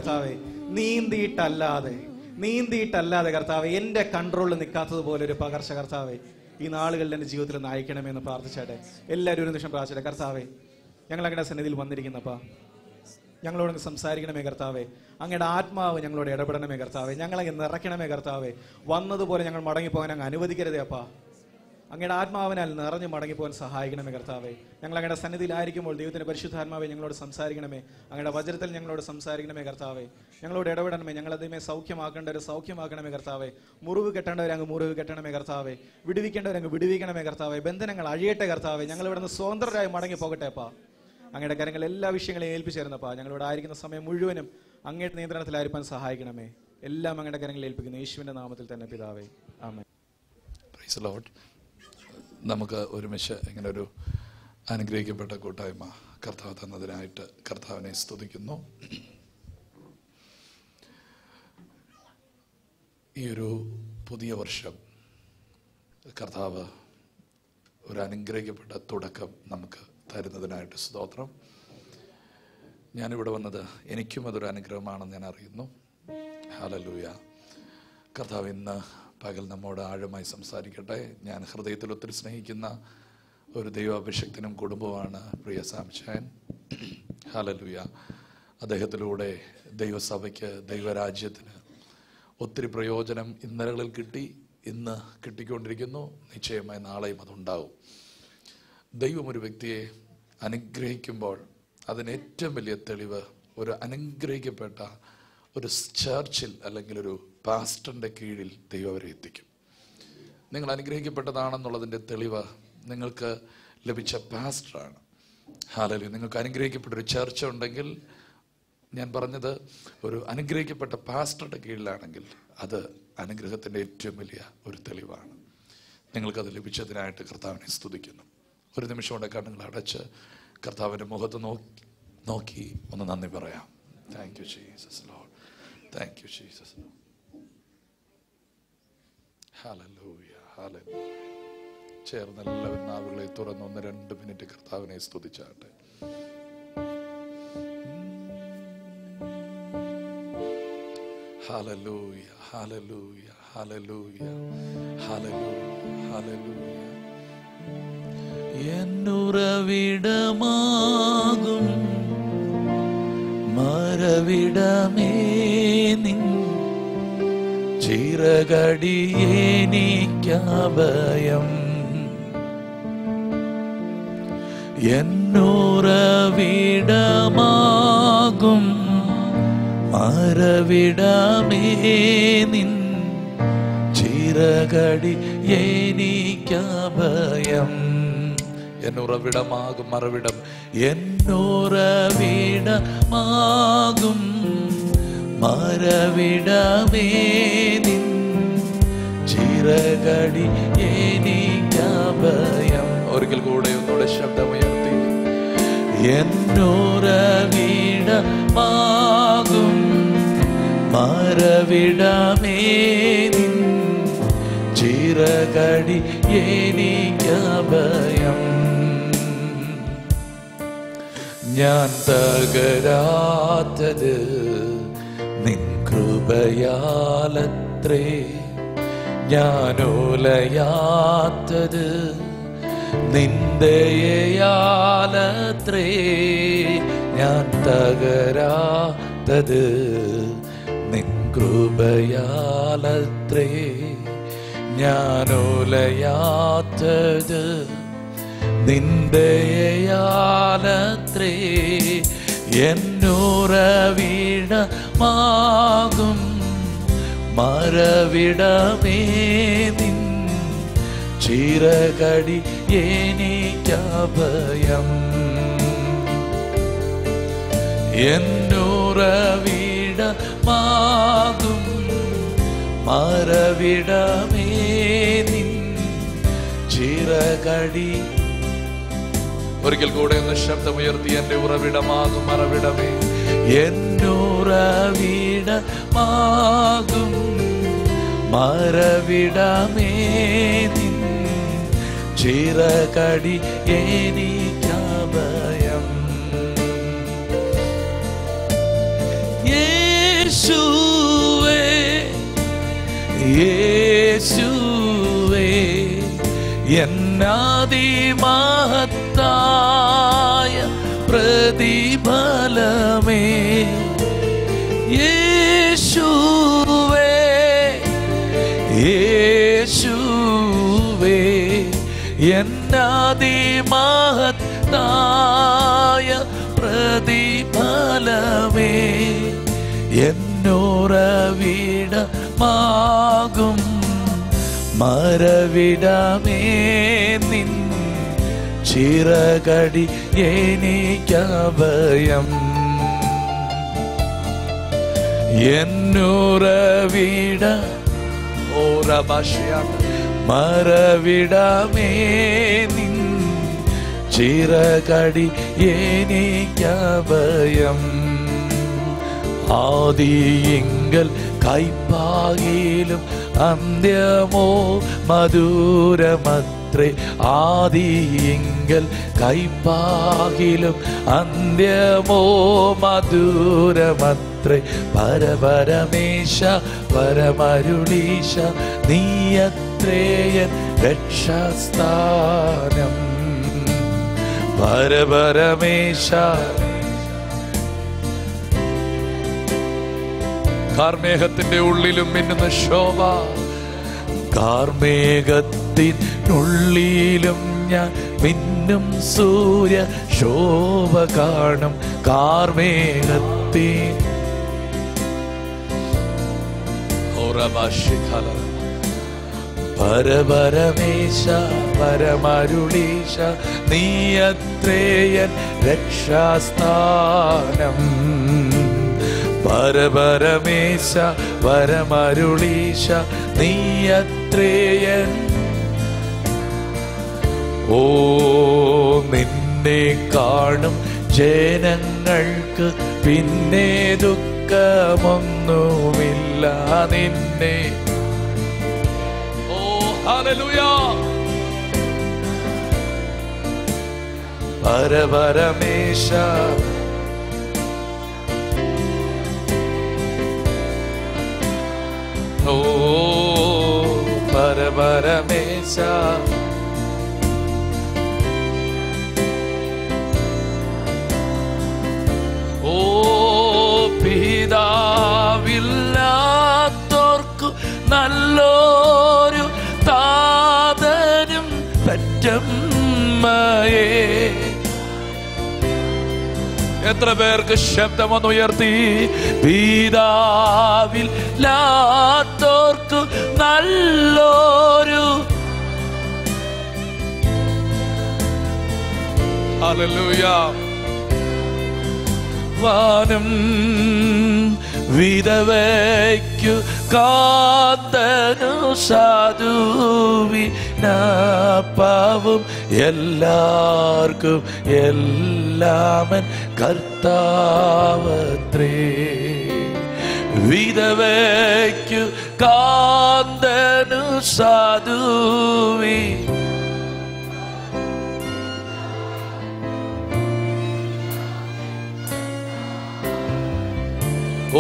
കർത്താവെ, നീന്തിയിട്ടല്ലാതെ കർത്താവെ എന്റെ കൺട്രോളിൽ നിൽക്കാത്തതുപോലെ ഒരു പകർച്ച കർത്താവെ ഈ നാളുകളിൽ എൻ്റെ ജീവിതത്തിൽ ഒന്ന് അയക്കണമെന്ന് പ്രാർത്ഥിച്ചാട്ടെ. എല്ലാവരും ഒരു നിമിഷം പ്രാർത്ഥിച്ചേ. കർത്താവെ, ഞങ്ങൾ അങ്ങയുടെ സന്നിധിയിൽ വന്നിരിക്കുന്നപ്പാ, ഞങ്ങളോട് സംസാരിക്കണമേ കർത്താവെ. അങ്ങയുടെ ആത്മാവ് ഞങ്ങളോട് ഇടപെടണമേ കർത്താവെ. ഞങ്ങളെ നിറയ്ക്കണമേ കർത്താവെ. വന്നതുപോലെ ഞങ്ങൾ മടങ്ങിപ്പോകാൻ അങ്ങ് അനുവദിക്കരുതേ അപ്പാ. അങ്ങയുടെ ആത്മാവിനാൽ നിറഞ്ഞ് മടങ്ങിപ്പോകാൻ സഹായിക്കണമേ കർത്താവെ. ഞങ്ങൾ അങ്ങയുടെ സന്നിധിയിലായിരിക്കുമ്പോൾ ദൈവത്തിന്റെ പരിശുദ്ധാത്മാവെ ഞങ്ങളോട് സംസാരിക്കണമേ. അങ്ങയുടെ വചനത്തിൽ ഞങ്ങളോട് സംസാരിക്കണമേ കർത്താവെ. ഞങ്ങളോട് ഇടപെടണമേ. ഞങ്ങളതിനെ സൗഖ്യമാക്കേണ്ടവരെ സൗഖ്യമാക്കണമേ കർത്താവെ. മുറിവ് കെട്ടേണ്ടവരെ അങ്ങ് മുറിവ് കെട്ടണമേ കർത്താവെ. വിടുവിക്കേണ്ടവരെ അങ്ങ് വിടുവിക്കണമേ കർത്താവെ. ബന്ധനങ്ങൾ അഴിയട്ടെ കർത്താവെ. ഞങ്ങൾ ഇവിടെ നിന്ന് സ്വതന്ത്രരായി മടങ്ങി പോകട്ടെ അപ്പാ. അങ്ങയുടെ കാര്യങ്ങൾ എല്ലാ വിഷയങ്ങളെയും ഏൽപ്പിച്ചിരുന്നപ്പാ. ഞങ്ങളിവിടെ ആയിരിക്കുന്ന സമയം മുഴുവനും അങ്ങയുടെ നിയന്ത്രണത്തിലായിരിക്കാൻ സഹായിക്കണമേ. എല്ലാം അങ്ങയുടെ കാര്യങ്ങളിൽ ഏൽപ്പിക്കുന്നു യേശുവിന്റെ നാമത്തിൽ തന്നെ പിതാവേ, ആമേൻ. Praise the Lord. നമുക്ക് ഒരുമിച്ച് ഇങ്ങനെ ഒരു അനുഗ്രഹിക്കപ്പെട്ട കൂട്ടായ്മ കർത്താവ് തന്നതിനായിട്ട് കർത്താവിനെ സ്തുതിക്കുന്നു. ഈ ഒരു പുതിയ വർഷം കർത്താവ് ഒരു അനുഗ്രഹിക്കപ്പെട്ട തുടക്കം നമുക്ക് തരുന്നതിനായിട്ട് സ്തോത്രം. ഞാനിവിടെ വന്നത് എനിക്കും അതൊരു അനുഗ്രഹമാണെന്ന് ഞാൻ അറിയുന്നു. ഹല്ലേലൂയ. കർത്താവ് ഇന്ന് പകൽ നമ്മോട് ആഴമായി സംസാരിക്കട്ടെ. ഞാൻ ഹൃദയത്തിൽ ഒത്തിരി സ്നേഹിക്കുന്ന ഒരു ദൈവാഭിഷക്തനും കുടുംബമാണ് പ്രിയ സാംശയൻ. ഹല്ലേലൂയ. അദ്ദേഹത്തിലൂടെ ദൈവസഭയ്ക്ക്, ദൈവരാജ്യത്തിന് ഒത്തിരി പ്രയോജനം ഇന്നലകളിൽ കിട്ടി, ഇന്ന് കിട്ടിക്കൊണ്ടിരിക്കുന്നു. നിശ്ചയമായി നാളെയും അതുണ്ടാവും. ദൈവം ഒരു വ്യക്തിയെ അനുഗ്രഹിക്കുമ്പോൾ അതിന് ഏറ്റവും വലിയ തെളിവ് ഒരു അനുഗ്രഹിക്കപ്പെട്ട ഒരു ചർച്ചിൽ അല്ലെങ്കിൽ ഒരു പാസ്റ്ററിൻ്റെ കീഴിൽ ദൈവം അവരെ എത്തിക്കും. നിങ്ങൾ അനുഗ്രഹിക്കപ്പെട്ടതാണെന്നുള്ളതിൻ്റെ തെളിവ് നിങ്ങൾക്ക് ലഭിച്ച പാസ്റ്ററാണ്. ഹല്ലേലൂയ. നിങ്ങൾക്ക് അനുഗ്രഹിക്കപ്പെട്ടൊരു ചർച്ച ഉണ്ടെങ്കിൽ, ഞാൻ പറഞ്ഞത് ഒരു അനുഗ്രഹിക്കപ്പെട്ട പാസ്റ്ററുടെ കീഴിലാണെങ്കിൽ അത് അനുഗ്രഹത്തിൻ്റെ ഏറ്റവും വലിയ ഒരു തെളിവാണ്. നിങ്ങൾക്കത് ലഭിച്ചതിനായിട്ട് കർത്താവിനെ സ്തുതിക്കുന്നു. ഒരു നിമിഷം കൊണ്ട് കണ്ണുകൾ അടച്ച് കർത്താവിൻ്റെ മുഖത്ത് നോക്കി ഒന്ന് നന്ദി പറയാം. Thank you Jesus Lord. Thank you Jesus. Hallelujah, hallelujah. ചേർന്ന് എല്ലാവരും നാവുകളെ തുറന്ന് 1-2 മിനിറ്റ് കർത്താവിനെ സ്തുതിച്ചാട്ടെ. Hallelujah, hallelujah, hallelujah, hallelujah, hallelujah. എന്നുറവിടമാകും മരവിടമേ നിൻ ചിറകടിയേനിക്കഭയം. എന്നുറവിടമാകും മരവിടമേ നിൻ ചിറകടിയേനിക്കഭയം. എന്നുറവിടമാകും മറവിടം. എന്നുറവിടമാകും മരവിടമേ നിൻ ചിറകടിയേനിക്കഭയം. ഒരിക്കൽ കൂടെ ഒന്നുകൂടെ ശബ്ദമുയർത്തി. എന്നുറവിടമാകും മരവിടമേ നിൻ ചിറകടിയേനിക്കഭയം. ഞാൻ തകരാത്തത് നിൻ കൃപയാലത്രേ, ഞാനുലയാത്തത് നിന്ദയാലത്രേ. ഞാൻ തകരാത്തത് നിൻ കൃപയാലത്രേ, ഞാനുലയാത്തത് നിന്ദയാലത്രേ. എന്നുറവിടമാകും മരവിടമേ നിൻ ചിറകടിയേനിക്കഭയം. എന്നുറവിടമാകും മരവിടമേ നിൻ ചിറകടി. ഒരിക്കൽ കൂടെ ഒന്ന് ശബ്ദമുയർത്തി. എന്റെ ഉറവിടമാകും മറവിടമേ. എന്നുറവിടമാകും മരവിടമേ നിൻ ചിറകടിയേനിക്കഭയം. യേശുവേ എന്നാദിമഹത്തായ പ്രതിഫലമേ യേശുവേ യേശുവേ എന്നാദിമഹത്തായ പ്രതിഫലമേ എന്നോറവിടമാകും മരവിടമേ നിൻ ചിറകടി എനിക്കഭയം എന്നോറവിട മരവിടമേ നിൻ ചിറകടി എനിക്കഭയം ആദിയിങ്കൽ കൈപ്പാകിലും അന്ത്യമോ മധുരമത്രേ ആദിയിങ്കൽ കൈപ്പാകിലും അന്ത്യമോ മധുരമത്രേ പരപരമേശ പരമരുളീശ നീയത്രേയൻ രക്ഷാസ്ഥാനം പരപരമേശ കാർമേഘത്തിന്റെ ഉള്ളിലും മിന്നുന്ന ശോഭ കാർമേഘത്തിനുള്ളിലും ഞാൻ മിന്നും സൂര്യ ശോഭ കാണും കാർമേഘത്തിൽ പരപരമേശ പരമരുളീശ നീയത്രേയൻ രക്ഷാസ്ഥാനം പരപരമേശ പരമരുളീശ നീയത്രേയൻ ഓ നിന്നെ കാണും ജനങ്ങൾക്ക് പിന്നെ ദുഃഖമൊന്നുമില്ല നിന്നെ ഓ ഹല്ലേലൂയ പരപരമേശ ഓ പരപരമേശ ഓ പിതാവില്ലാത്തോർക്കു നല്ലൊരു താതനും പെറ്റമ്മയേ എത്ര പേർക്ക് ശബ്ദമൊന്ന് ഉയർത്തി പിതാവില്ലാത്തോർക്കു നല്ലൊരു ഹല്ലേലൂയ വാനം വിധവയ്ക്കു കാത്തനു സാധുവിനാപ്പാവും എല്ലാവർക്കും എല്ലാമൻ കർത്താവത്രേ വിധവയ്ക്കു കാന്തനു സാധുവി ഓ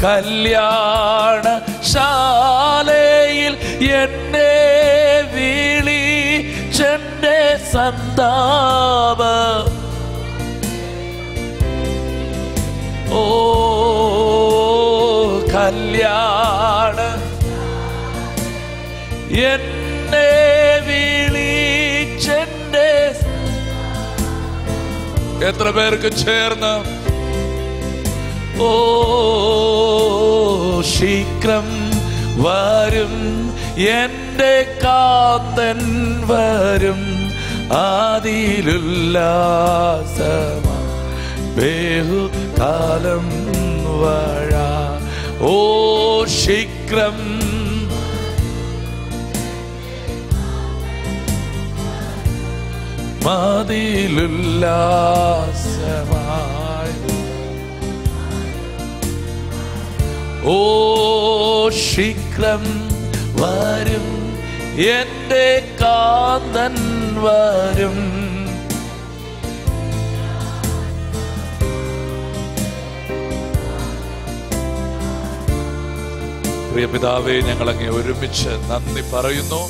കല്യാണ ശാലയിൽ എന്നെ വിളിച്ചെന്റെ സന്താപ ഓ കല്യാണ എന്നെ വിളിച്ചെന്റെ എത്ര പേർക്ക് ചേർന്ന് ഓ ശീഘ്രം വരും എന്റെ കാന്തൻ വരും ആദിലുല്ലാസമാ ബഹുകാലം വാഴ ഓ ശീഘ്രം മതിലുല്ലാസമായി ഓ ശീഘ്രം വരും എന്റെ കാന്തൻ വരും പ്രിയ പിതാവേ, ഞങ്ങളങ്ങേ ഒരുമിച്ച് നന്ദി പറയുന്നു.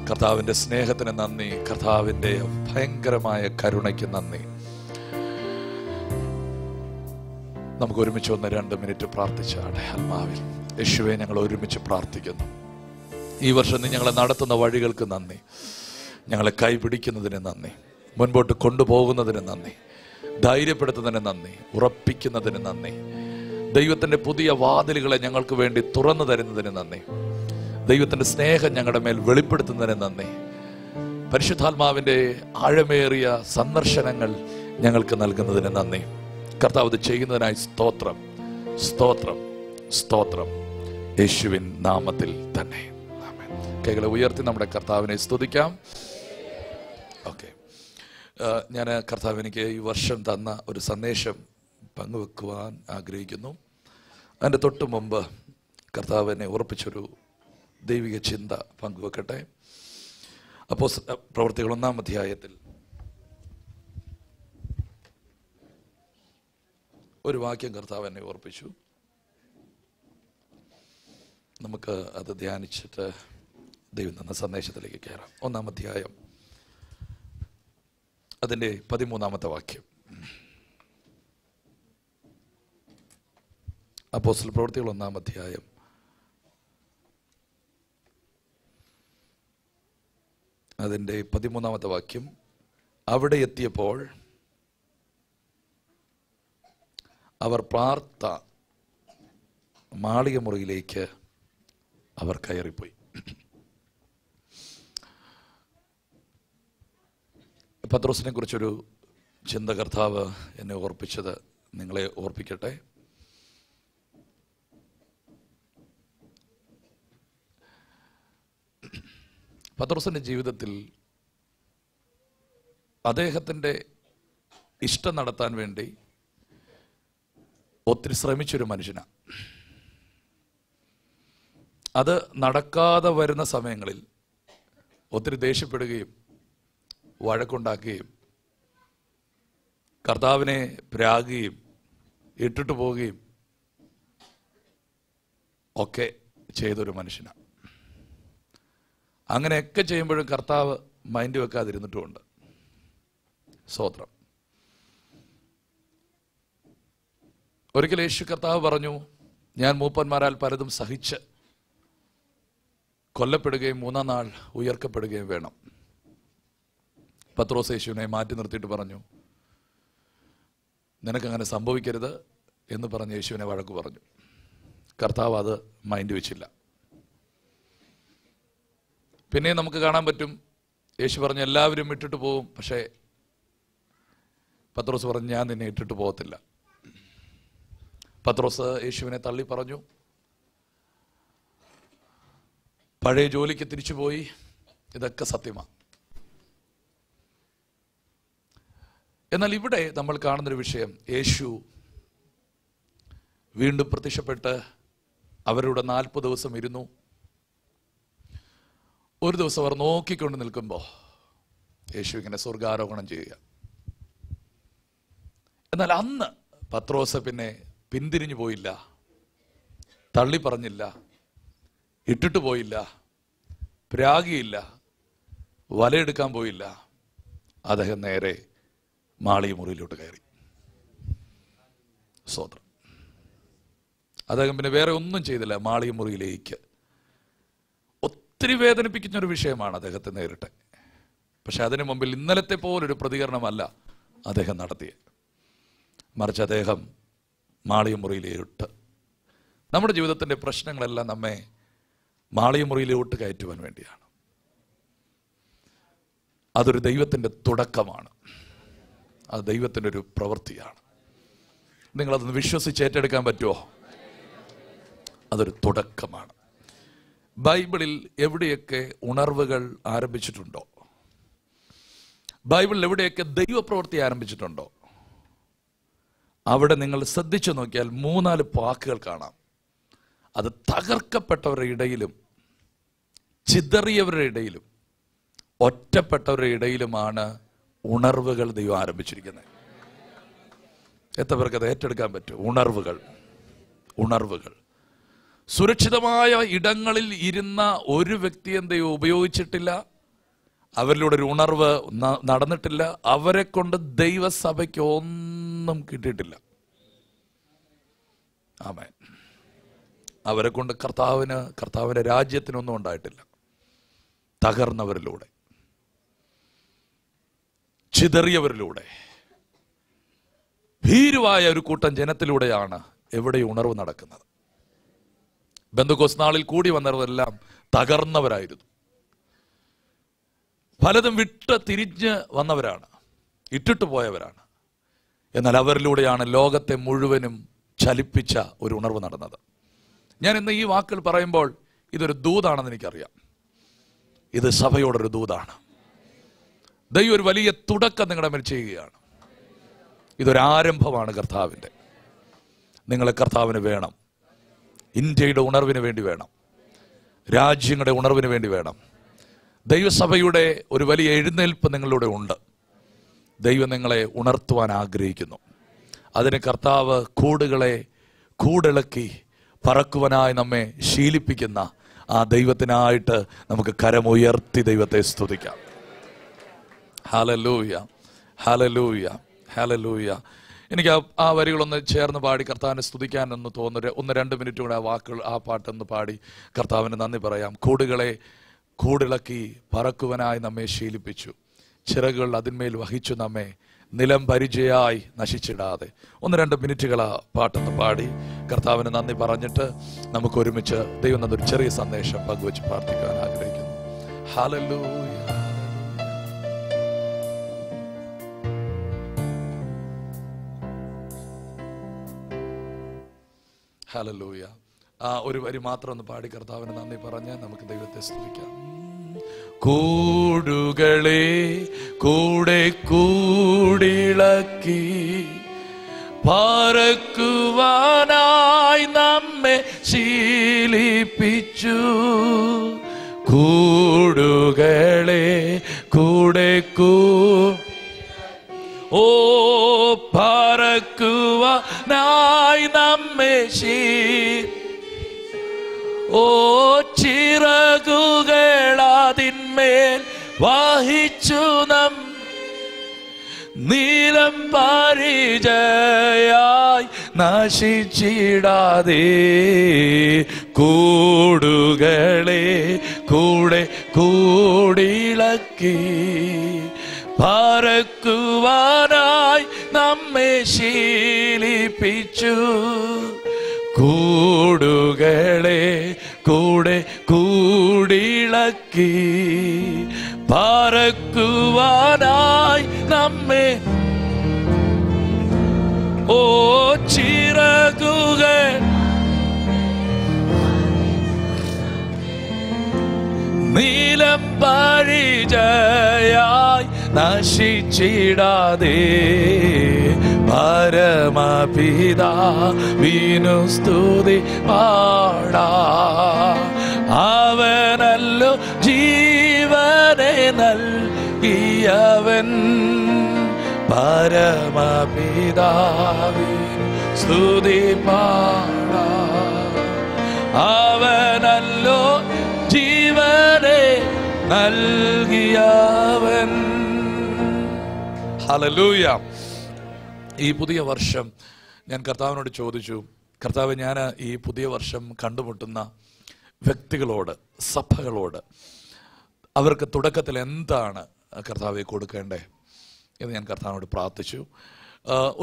കർത്താവിന്റെ സ്നേഹത്തിന് നന്ദി, കർത്താവിന്റെ ഭയങ്കരമായ കരുണയ്ക്ക് നന്ദി. നമുക്ക് ഒരുമിച്ച് 1-2 മിനിറ്റ് പ്രാർത്ഥിച്ചാട്ടെ. ആത്മാവിൽ യേശുവേ, ഞങ്ങൾ ഒരുമിച്ച് പ്രാർത്ഥിക്കുന്നു. ഈ വർഷം നീ ഞങ്ങളെ നടത്തുന്ന വഴികൾക്ക് നന്ദി, ഞങ്ങളെ കൈപിടിക്കുന്നതിന് നന്ദി, മുൻപോട്ട് കൊണ്ടുപോകുന്നതിന് നന്ദി, ധൈര്യപ്പെടുത്തുന്നതിന് നന്ദി, ഉറപ്പിക്കുന്നതിന് നന്ദി, ദൈവത്തിന്റെ പുതിയ വാതിലുകളെ ഞങ്ങൾക്ക് വേണ്ടി തുറന്നു തരുന്നതിന് നന്ദി, ദൈവത്തിന്റെ സ്നേഹം ഞങ്ങളുടെ മേൽ വെളിപ്പെടുത്തുന്നതിന് നന്ദി, പരിശുദ്ധാത്മാവിന്റെ ആഴമേറിയ സന്ദർശനങ്ങൾ ഞങ്ങൾക്ക് നൽകുന്നതിന് നന്ദി. കർത്താവ് ഇത് ചെയ്യുന്നതിനായി സ്തോത്രം, സ്തോത്രം, സ്തോത്രം. യേശുവിൻ നാമത്തിൽ തന്നെ ആമേൻ. കൈകളെ ഉയർത്തി നമ്മുടെ കർത്താവിനെ സ്തുതിക്കാം. ഓക്കെ, ഞാൻ കർത്താവ് എനിക്ക് ഈ വർഷം തന്ന ഒരു സന്ദേശം പങ്കുവെക്കുവാൻ ആഗ്രഹിക്കുന്നു. അതിൻ്റെ തൊട്ട് മുമ്പ് കർത്താവ് എന്നെ ഉറപ്പിച്ചൊരു ദൈവിക ചിന്ത പങ്കുവെക്കട്ടെ. പ്രവൃത്തികൾ 1-ാം അധ്യായത്തിൽ ഒരു വാക്യം കർത്താവ് എന്നെ ഓർപ്പിച്ചു. നമുക്ക് അത് ധ്യാനിച്ചിട്ട് ദൈവം തന്ന സന്ദേശത്തിലേക്ക് കയറാം. 1-ാം അധ്യായം അതിൻ്റെ 13-ാമത്തെ വാക്യം. അപ്പോസ്തല പ്രവൃത്തികൾ 1-ാം അധ്യായം അതിൻ്റെ 13-ാമത്തെ വാക്യം. അവിടെ എത്തിയപ്പോൾ അവർ പാർത്ത മാളിക മുറിയിലേക്ക് അവർ കയറിപ്പോയി. പത്രോസിനെ കുറിച്ചൊരു ചിന്ത കർത്താവ് എന്നെ ഓർപ്പിച്ചത് നിങ്ങളെ ഓർപ്പിക്കട്ടെ. പത്രോസിന്റെ ജീവിതത്തിൽ അദ്ദേഹത്തിൻ്റെ ഇഷ്ടം നടത്താൻ വേണ്ടി ഒത്തിരി ശ്രമിച്ചൊരു മനുഷ്യനാണ്. അത് നടക്കാതെ വരുന്ന സമയങ്ങളിൽ ഒത്തിരി ദേഷ്യപ്പെടുകയും വഴക്കുണ്ടാക്കുകയും കർത്താവിനെ പ്രാകുകയും ഇട്ടിട്ട് പോവുകയും ഒക്കെ ചെയ്തൊരു മനുഷ്യനാണ്. അങ്ങനെയൊക്കെ ചെയ്യുമ്പോഴും കർത്താവ് മൈൻഡ് വെക്കാതിരുന്നിട്ടുമുണ്ട്. സ്തോത്രം. ഒരിക്കൽ യേശു കർത്താവ് പറഞ്ഞു, ഞാൻ മൂപ്പന്മാരാൽ പലതും സഹിച്ച് കൊല്ലപ്പെടുകയും 3-ാം നാൾ ഉയർക്കപ്പെടുകയും വേണം. പത്രോസ് യേശുവിനെ മാറ്റി നിർത്തിയിട്ട് പറഞ്ഞു, നിനക്കങ്ങനെ സംഭവിക്കരുത് എന്ന് പറഞ്ഞ് യേശുവിനെ വഴക്ക് പറഞ്ഞു. കർത്താവ് അത് മൈൻഡ് വെച്ചില്ല. പിന്നെ നമുക്ക് കാണാൻ പറ്റും, യേശു പറഞ്ഞു എല്ലാവരും ഇട്ടിട്ട് പോവും, പക്ഷേ പത്രോസ് പറഞ്ഞു ഞാൻ നിന്നെ ഇട്ടിട്ട് പോകത്തില്ല. പത്രോസ് യേശുവിനെ തള്ളി പറഞ്ഞു, പഴയ ജോലിക്ക് തിരിച്ചുപോയി. ഇതൊക്കെ സത്യമാണ്. എന്നാൽ ഇവിടെ നമ്മൾ കാണുന്നൊരു വിഷയം, യേശു വീണ്ടും പ്രത്യക്ഷപ്പെട്ട് അവരുടെ 40 ദിവസം ഇരുന്നു. ഒരു ദിവസം അവർ നോക്കിക്കൊണ്ട് നിൽക്കുമ്പോൾ യേശു ഇങ്ങനെ സ്വർഗാരോഹണം ചെയ്യുക. എന്നാൽ അന്ന് പത്രോസ് പിന്നെ പിന്തിരിഞ്ഞു പോയില്ല, തള്ളി പറഞ്ഞില്ല, ഇട്ടിട്ട് പോയില്ല, പ്രാഗിയില്ല, വലയെടുക്കാൻ പോയില്ല. അദ്ദേഹം നേരെ മാളിക മുറിയിലോട്ട് കയറി. സ്തോത്രം. അദ്ദേഹം പിന്നെ വേറെ ഒന്നും ചെയ്തില്ല. മാളിക മുറിയിലേക്ക് ഒത്തിരി വേദനിപ്പിക്കുന്നൊരു വിഷയമാണ് അദ്ദേഹത്തെ നേരിട്ട്. പക്ഷെ അതിനു മുമ്പിൽ ഇന്നലത്തെ പോലൊരു പ്രതികരണമല്ല അദ്ദേഹം നടത്തിയത്. മറിച്ച് അദ്ദേഹം മാളിക മുറിയിലോട്ട്, നമ്മുടെ ജീവിതത്തിൻ്റെ പ്രശ്നങ്ങളെല്ലാം നമ്മെ മാളിക മുറിയിലോട്ട് കയറ്റുവാൻ വേണ്ടിയാണ്. അതൊരു ദൈവത്തിൻ്റെ തുടക്കമാണ്. അത് ദൈവത്തിൻ്റെ ഒരു പ്രവൃത്തിയാണ്. നിങ്ങളതൊന്ന് വിശ്വസിച്ച് ഏറ്റെടുക്കാൻ പറ്റുമോ? അതൊരു തുടക്കമാണ്. ബൈബിളിൽ എവിടെയൊക്കെ ഉണർവുകൾ ആരംഭിച്ചിട്ടുണ്ടോ, ബൈബിളിൽ എവിടെയൊക്കെ ദൈവപ്രവൃത്തി ആരംഭിച്ചിട്ടുണ്ടോ, അവിടെ നിങ്ങൾ ശ്രദ്ധിച്ചു നോക്കിയാൽ 3-4 വാക്കുകൾ കാണാം. അത് തകർക്കപ്പെട്ടവരുടെ ഇടയിലും ചിതറിയവരുടെ ഇടയിലും ഒറ്റപ്പെട്ടവരുടെ ഇടയിലുമാണ് ഉണർവുകൾ ദൈവം ആരംഭിച്ചിരിക്കുന്നത്. എത്ര പേർക്ക് അത് ഏറ്റെടുക്കാൻ പറ്റും? ഉണർവുകൾ, ഉണർവുകൾ. സുരക്ഷിതമായ ഇടങ്ങളിൽ ഇരുന്ന ഒരു വ്യക്തിയെ ദൈവം ഉപയോഗിച്ചിട്ടില്ല. അവരിലൂടെ ഒരു ഉണർവ് നടന്നിട്ടില്ല. അവരെ കൊണ്ട് ദൈവസഭയ്ക്ക് ഒന്നും കിട്ടിയിട്ടില്ല. ആമേൻ. അവരെ കൊണ്ട് കർത്താവിന്റെ രാജ്യത്തിനൊന്നും ഉണ്ടായിട്ടില്ല. തകർന്നവരിലൂടെ, ചിതറിയവരിലൂടെ, ഭീരുവായ ഒരു കൂട്ടം ജനത്തിലൂടെയാണ് എവിടെ ഉണർവ് നടക്കുന്നത്. പെന്തക്കോസ്ത് നാളിൽ കൂടി വന്നവരെല്ലാം തകർന്നവരായിരുന്നു. പലതും വിട്ട് തിരിഞ്ഞ് വന്നവരാണ്, ഇട്ടിട്ട് പോയവരാണ്. എന്നാൽ അവരിലൂടെയാണ് ലോകത്തെ മുഴുവനും ചലിപ്പിച്ച ഒരു ഉണർവ് നടന്നത്. ഞാൻ ഇന്ന് ഈ വാക്കുകൾ പറയുമ്പോൾ ഇതൊരു ദൂതാണെന്ന് എനിക്കറിയാം. ഇത് സഭയോടൊരു ദൂതാണ്. ദൈവം ഒരു വലിയ തുടക്കം നിങ്ങളുടെ മേൽ ചെയ്യുകയാണ്. ഇതൊരാരംഭമാണ് കർത്താവിൻ്റെ. നിങ്ങളെ കർത്താവിന് വേണം. ഇന്ത്യയുടെ ഉണർവിന് വേണ്ടി വേണം. രാജ്യങ്ങളുടെ ഉണർവിന് വേണ്ടി വേണം. ദൈവസഭയുടെ ഒരു വലിയ എഴുന്നേൽപ്പ് നിങ്ങളുടെ ഉണ്ട്. ദൈവം നിങ്ങളെ ഉണർത്തുവാൻ ആഗ്രഹിക്കുന്നു. അതിന് കർത്താവ് കൂടിളക്കി പറക്കുവാനായി നമ്മെ ശീലിപ്പിക്കുന്ന ആ ദൈവത്തിനായിട്ട് നമുക്ക് കരമുയർത്തി ദൈവത്തെ സ്തുതിക്കാം. Hallelujah, hallelujah, hallelujah. എനിക്ക് ആ വരികളൊന്ന് ചേർന്ന് പാടി കർത്താവിനെ സ്തുതിക്കാനൊന്ന് തോന്നുന്നു. 1-2 മിനിറ്റ് കൂടെ ആ വാക്കുകൾ, ആ പാട്ടൊന്ന് പാടി കർത്താവിന് നന്ദി പറയാം. കൂടിളക്കി പറക്കുവാനായി നമ്മെ ശീലിപ്പിച്ചു. ചിറകുകൾ അതിന്മേൽ വഹിച്ചു നമ്മെ നിലം പരിചയായി നശിച്ചിടാതെ. 1-2 മിനിറ്റുകൾ ആ പാട്ടൊന്ന് പാടി കർത്താവിന് നന്ദി പറഞ്ഞിട്ട് നമുക്ക് ഒരുമിച്ച് ദൈവം തന്നൊരു ചെറിയ സന്ദേശം പങ്കുവെച്ച് പ്രാർത്ഥിക്കാൻ ആഗ്രഹിക്കുന്നു. Hallelujah, hallelujah. ആ ഒരു വരി മാത്രം ഒന്ന് പാടി കർത്താവിന് നന്ദി പറഞ്ഞ് നമുക്ക് ദൈവത്തെ സ്തുതിക്കാം. കൂടുകളെ കൂടിളക്കി പറക്കുവാനായി നമ്മെ ശീലിപ്പിച്ചു. കൂടുകളെ പറക്കുവാനായി നമ്മെ ചിറകുകളതിന്മേൽ വഹിച്ചു നീലം പരിചയായി നശിച്ചിടാതെ. കൂടുകളെ കൂടിളക്കി പറക്കുവാനായി നമ്മെ ശീലിപ്പിച്ചു. കൂടുകളെ കൂടിളക്കി പറക്കുവാനായി നമ്മെ ചിറകുകൾ നീലം പരിചയായി നശിച്ചിടാതെ. പരമപിതാവിനു സ്തുതി പാടാ. അവനല്ലോ ജീവനെ നൽകിയവൻ. പരമപിതാവിനു സ്തുതി പാടാ. അവനല്ലോ ജീവനെ നൽകിയവൻ. ഹല്ലേലൂയ. ഈ പുതിയ വർഷം ഞാൻ കർത്താവിനോട് ചോദിച്ചു, കർത്താവ്, ഞാൻ ഈ പുതിയ വർഷം കണ്ടുമുട്ടുന്ന വ്യക്തികളോട്, സഭകളോട് അവർക്ക് തുടക്കത്തിൽ എന്താണ് കർത്താവെ കൊടുക്കേണ്ടേ എന്ന് ഞാൻ കർത്താവിനോട് പ്രാർത്ഥിച്ചു.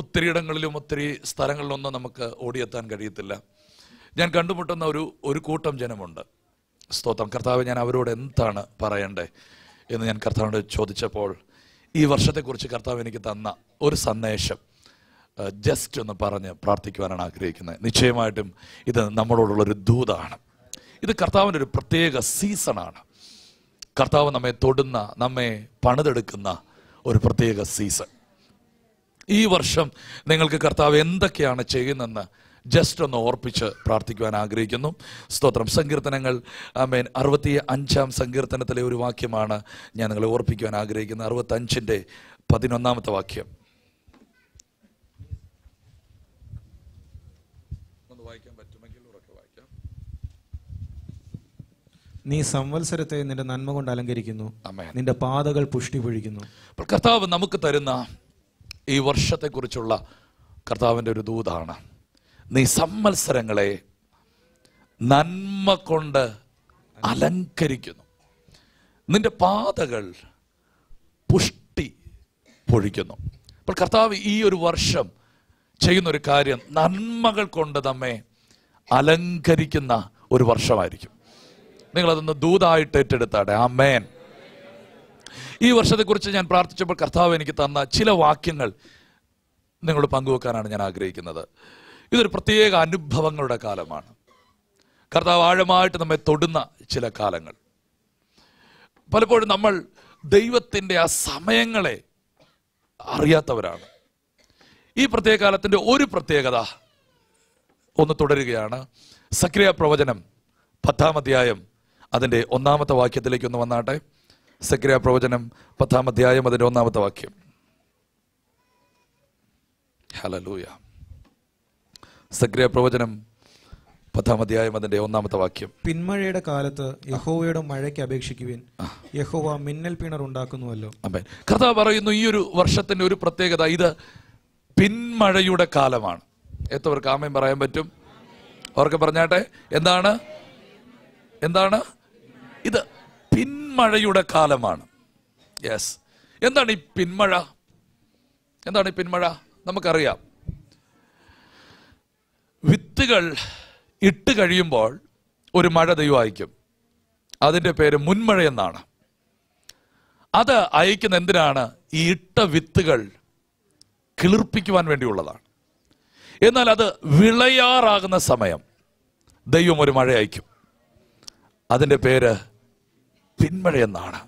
ഒത്തിരിയിടങ്ങളിലും ഒത്തിരി സ്ഥലങ്ങളിലൊന്നും നമുക്ക് ഓടിയെത്താൻ കഴിയത്തില്ല. ഞാൻ കണ്ടുമുട്ടുന്ന ഒരു കൂട്ടം ജനമുണ്ട്. സ്തോത്രം. കർത്താവ്, ഞാൻ അവരോട് എന്താണ് പറയണ്ടേ എന്ന് ഞാൻ കർത്താവിനോട് ചോദിച്ചപ്പോൾ ഈ വർഷത്തെക്കുറിച്ച് കർത്താവ് എനിക്ക് തന്ന ഒരു സന്ദേശം ജസ്റ്റ് ഒന്ന് പറഞ്ഞ് പ്രാർത്ഥിക്കുവാനാണ് ആഗ്രഹിക്കുന്നത്. നിശ്ചയമായിട്ടും ഇത് നമ്മളോടുള്ളൊരു ദൂതാണ്. ഇത് കർത്താവിൻ്റെ ഒരു പ്രത്യേക സീസണാണ്. കർത്താവ് നമ്മെ തൊടുന്ന, നമ്മെ പണിതെടുക്കുന്ന ഒരു പ്രത്യേക സീസൺ. ഈ വർഷം നിങ്ങൾക്ക് കർത്താവ് എന്തൊക്കെയാണ് ചെയ്യുന്നതെന്ന് ജസ്റ്റ് ഒന്ന് ഓർപ്പിച്ച് പ്രാർത്ഥിക്കുവാൻ ആഗ്രഹിക്കുന്നു. സ്തോത്രം. സങ്കീർത്തനങ്ങൾ 65-ാം സങ്കീർത്തനത്തിലെ ഒരു വാക്യമാണ് ഞാൻ നിങ്ങളെ ഓർപ്പിക്കുവാൻ ആഗ്രഹിക്കുന്നത്. 65-ന്റെ 11-ാമത്തെ വാക്യം ഒന്ന് വായിക്കാൻ പറ്റുമെങ്കിൽ ഉറക്കെ വായിക്കാം. നീ സംവത്സരത്തെ നിന്റെ നന്മ കൊണ്ട് അലങ്കരിക്കുന്നു. ആമേൻ. നിന്റെ പാതകൾ പുഷ്ടി പൊഴിക്കുന്നു. അപ്പോൾ കർത്താവ് നമുക്ക് തരുന്ന ഈ വർഷത്തെക്കുറിച്ചുള്ള കർത്താവിൻ്റെ ഒരു ദൂതാണ്. നീ സംവത്സരങ്ങളെ നന്മ കൊണ്ട് അലങ്കരിക്കുന്നു, നിന്റെ പാതകൾ പുഷ്ടി പൊഴിക്കുന്നു. അപ്പോൾ കർത്താവ് ഈ ഒരു വർഷം ചെയ്യുന്നൊരു കാര്യം നന്മകൾ കൊണ്ട് നമ്മെ അലങ്കരിക്കുന്ന ഒരു വർഷമായിരിക്കും. നിങ്ങളതൊന്ന് ദൂതായിട്ട് ഏറ്റെടുത്താട്ടെ. ആമേൻ. ഈ വർഷത്തെക്കുറിച്ച് ഞാൻ പ്രാർത്ഥിച്ചപ്പോൾ കർത്താവ് എനിക്ക് തന്ന ചില വാക്യങ്ങൾ നിങ്ങളോട് പങ്കുവെക്കാനാണ് ഞാൻ ആഗ്രഹിക്കുന്നത്. ഇതൊരു പ്രത്യേക അനുഭവങ്ങളുടെ കാലമാണ്. കർത്താവ് ആഴമായിട്ട് നമ്മെ തൊടുന്ന ചില കാലങ്ങൾ. പലപ്പോഴും നമ്മൾ ദൈവത്തിൻ്റെ ആ സമയങ്ങളെ അറിയാത്തവരാണ്. ഈ പ്രത്യേക കാലത്തിൻ്റെ ഒരു പ്രത്യേകത ഒന്ന് തുടരുകയാണ്. സക്രിയ പ്രവചനം 10-ാം അധ്യായം അതിൻ്റെ 1-ാമത്തെ വാക്യത്തിലേക്ക് ഒന്ന് വന്നാട്ടെ. സക്രിയ പ്രവചനം 10-ാം അധ്യായം അതിൻ്റെ 1-ാമത്തെ വാക്യം. ഹല്ലേലൂയ. സക്രിയ പ്രവചനം 10-ാം അധ്യായം അതിൻ്റെ 1-ാമത്തെ വാക്യം. പിന്മഴയുടെ കാലത്ത് യഹോവയുടെ മഴയ്ക്ക് അപേക്ഷിക്കുവിൻ, യഹോവ മിന്നൽ പിണർ ഉണ്ടാക്കുന്നുവല്ലോ. ആമേൻ. കർത്താവ് പറയുന്നു ഈ ഒരു വർഷത്തിന്റെ ഒരു പ്രത്യേകത, ഇത് പിന്മഴയുടെ കാലമാണ്. എത്രവർക്ക് ആമേൻ പറയാൻ പറ്റും? അവർക്ക് പറഞ്ഞാട്ടെ. എന്താണ് എന്താണ് ഇത്? പിന്മഴയുടെ കാലമാണ്. യെസ്. എന്താണ് ഈ പിന്മഴ? എന്താണ് ഈ പിന്മഴ? നമുക്കറിയാം, വിത്തുകൾ ഇട്ട് കഴിയുമ്പോൾ ഒരു മഴ ദൈവം അയക്കും. അതിൻ്റെ പേര് മുൻമഴ എന്നാണ്. അത് അയക്കുന്ന എന്തിനാണ്? ഈ ഇട്ട വിത്തുകൾ കിളിർപ്പിക്കുവാൻ വേണ്ടിയുള്ളതാണ്. എന്നാൽ അത് വിളയാറാകുന്ന സമയം ദൈവം ഒരു മഴ അയക്കും. അതിൻ്റെ പേര് പിന്മഴ എന്നാണ്.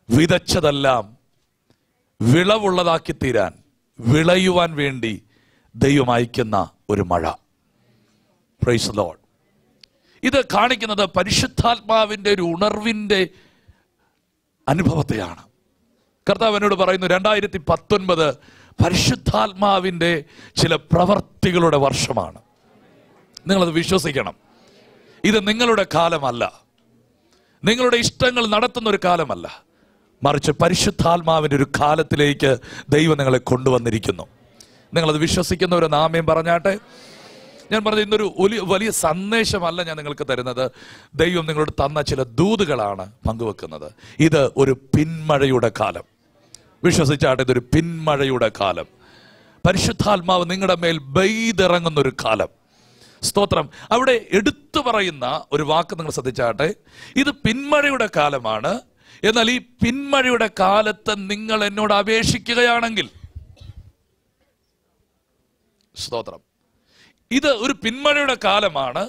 വിതച്ചതെല്ലാം വിളവുള്ളതാക്കി തീരാൻ, വിളയുവാൻ വേണ്ടി ദൈവം അയക്കുന്ന ഒരു മഴ. Praise the Lord. ഇത് കാണിക്കുന്നത് പരിശുദ്ധാത്മാവിൻ്റെ ഒരു ഉണർവിൻ്റെ അനുഭവത്തെയാണ്. കർത്താവ് എന്നോട് പറയുന്നു 2019 പരിശുദ്ധാത്മാവിൻ്റെ ചില പ്രവർത്തികളുടെ വർഷമാണ്. നിങ്ങളത് വിശ്വസിക്കണം. ഇത് നിങ്ങളുടെ കാലമല്ല, നിങ്ങളുടെ ഇഷ്ടങ്ങൾ നടത്തുന്ന ഒരു കാലമല്ല, മറിച്ച് പരിശുദ്ധാത്മാവിൻ്റെ ഒരു കാലത്തിലേക്ക് ദൈവം നിങ്ങളെ കൊണ്ടുവന്നിരിക്കുന്നു. നിങ്ങളത് വിശ്വസിക്കുന്നവരെ നാമേം പറഞ്ഞാട്ടെ. ഞാൻ പറഞ്ഞ ഇന്നൊരു വലിയ സന്ദേശമല്ല ഞാൻ നിങ്ങൾക്ക് തരുന്നത്. ദൈവം നിങ്ങളോട് തന്ന ചില ദൂതുകളാണ് പങ്കുവെക്കുന്നത്. ഇത് ഒരു പിന്മഴയുടെ കാലം. വിശ്വസിച്ചാട്ടെ, ഇതൊരു പിന്മഴയുടെ കാലം. പരിശുദ്ധാത്മാവ് നിങ്ങളുടെ മേൽ പെയ്തിറങ്ങുന്നൊരു കാലം. സ്തോത്രം. അവിടെ എടുത്തു പറയുന്ന ഒരു വാക്ക് നിങ്ങൾ ശ്രദ്ധിച്ചാട്ടെ. ഇത് പിന്മഴയുടെ കാലമാണ്. എന്നാൽ ഈ പിന്മഴയുടെ കാലത്ത് നിങ്ങൾ എന്നോട് അപേക്ഷിക്കുകയാണെങ്കിൽ, സ്തോത്രം, ഇത് ഒരു പിന്മഴയുടെ കാലമാണ്.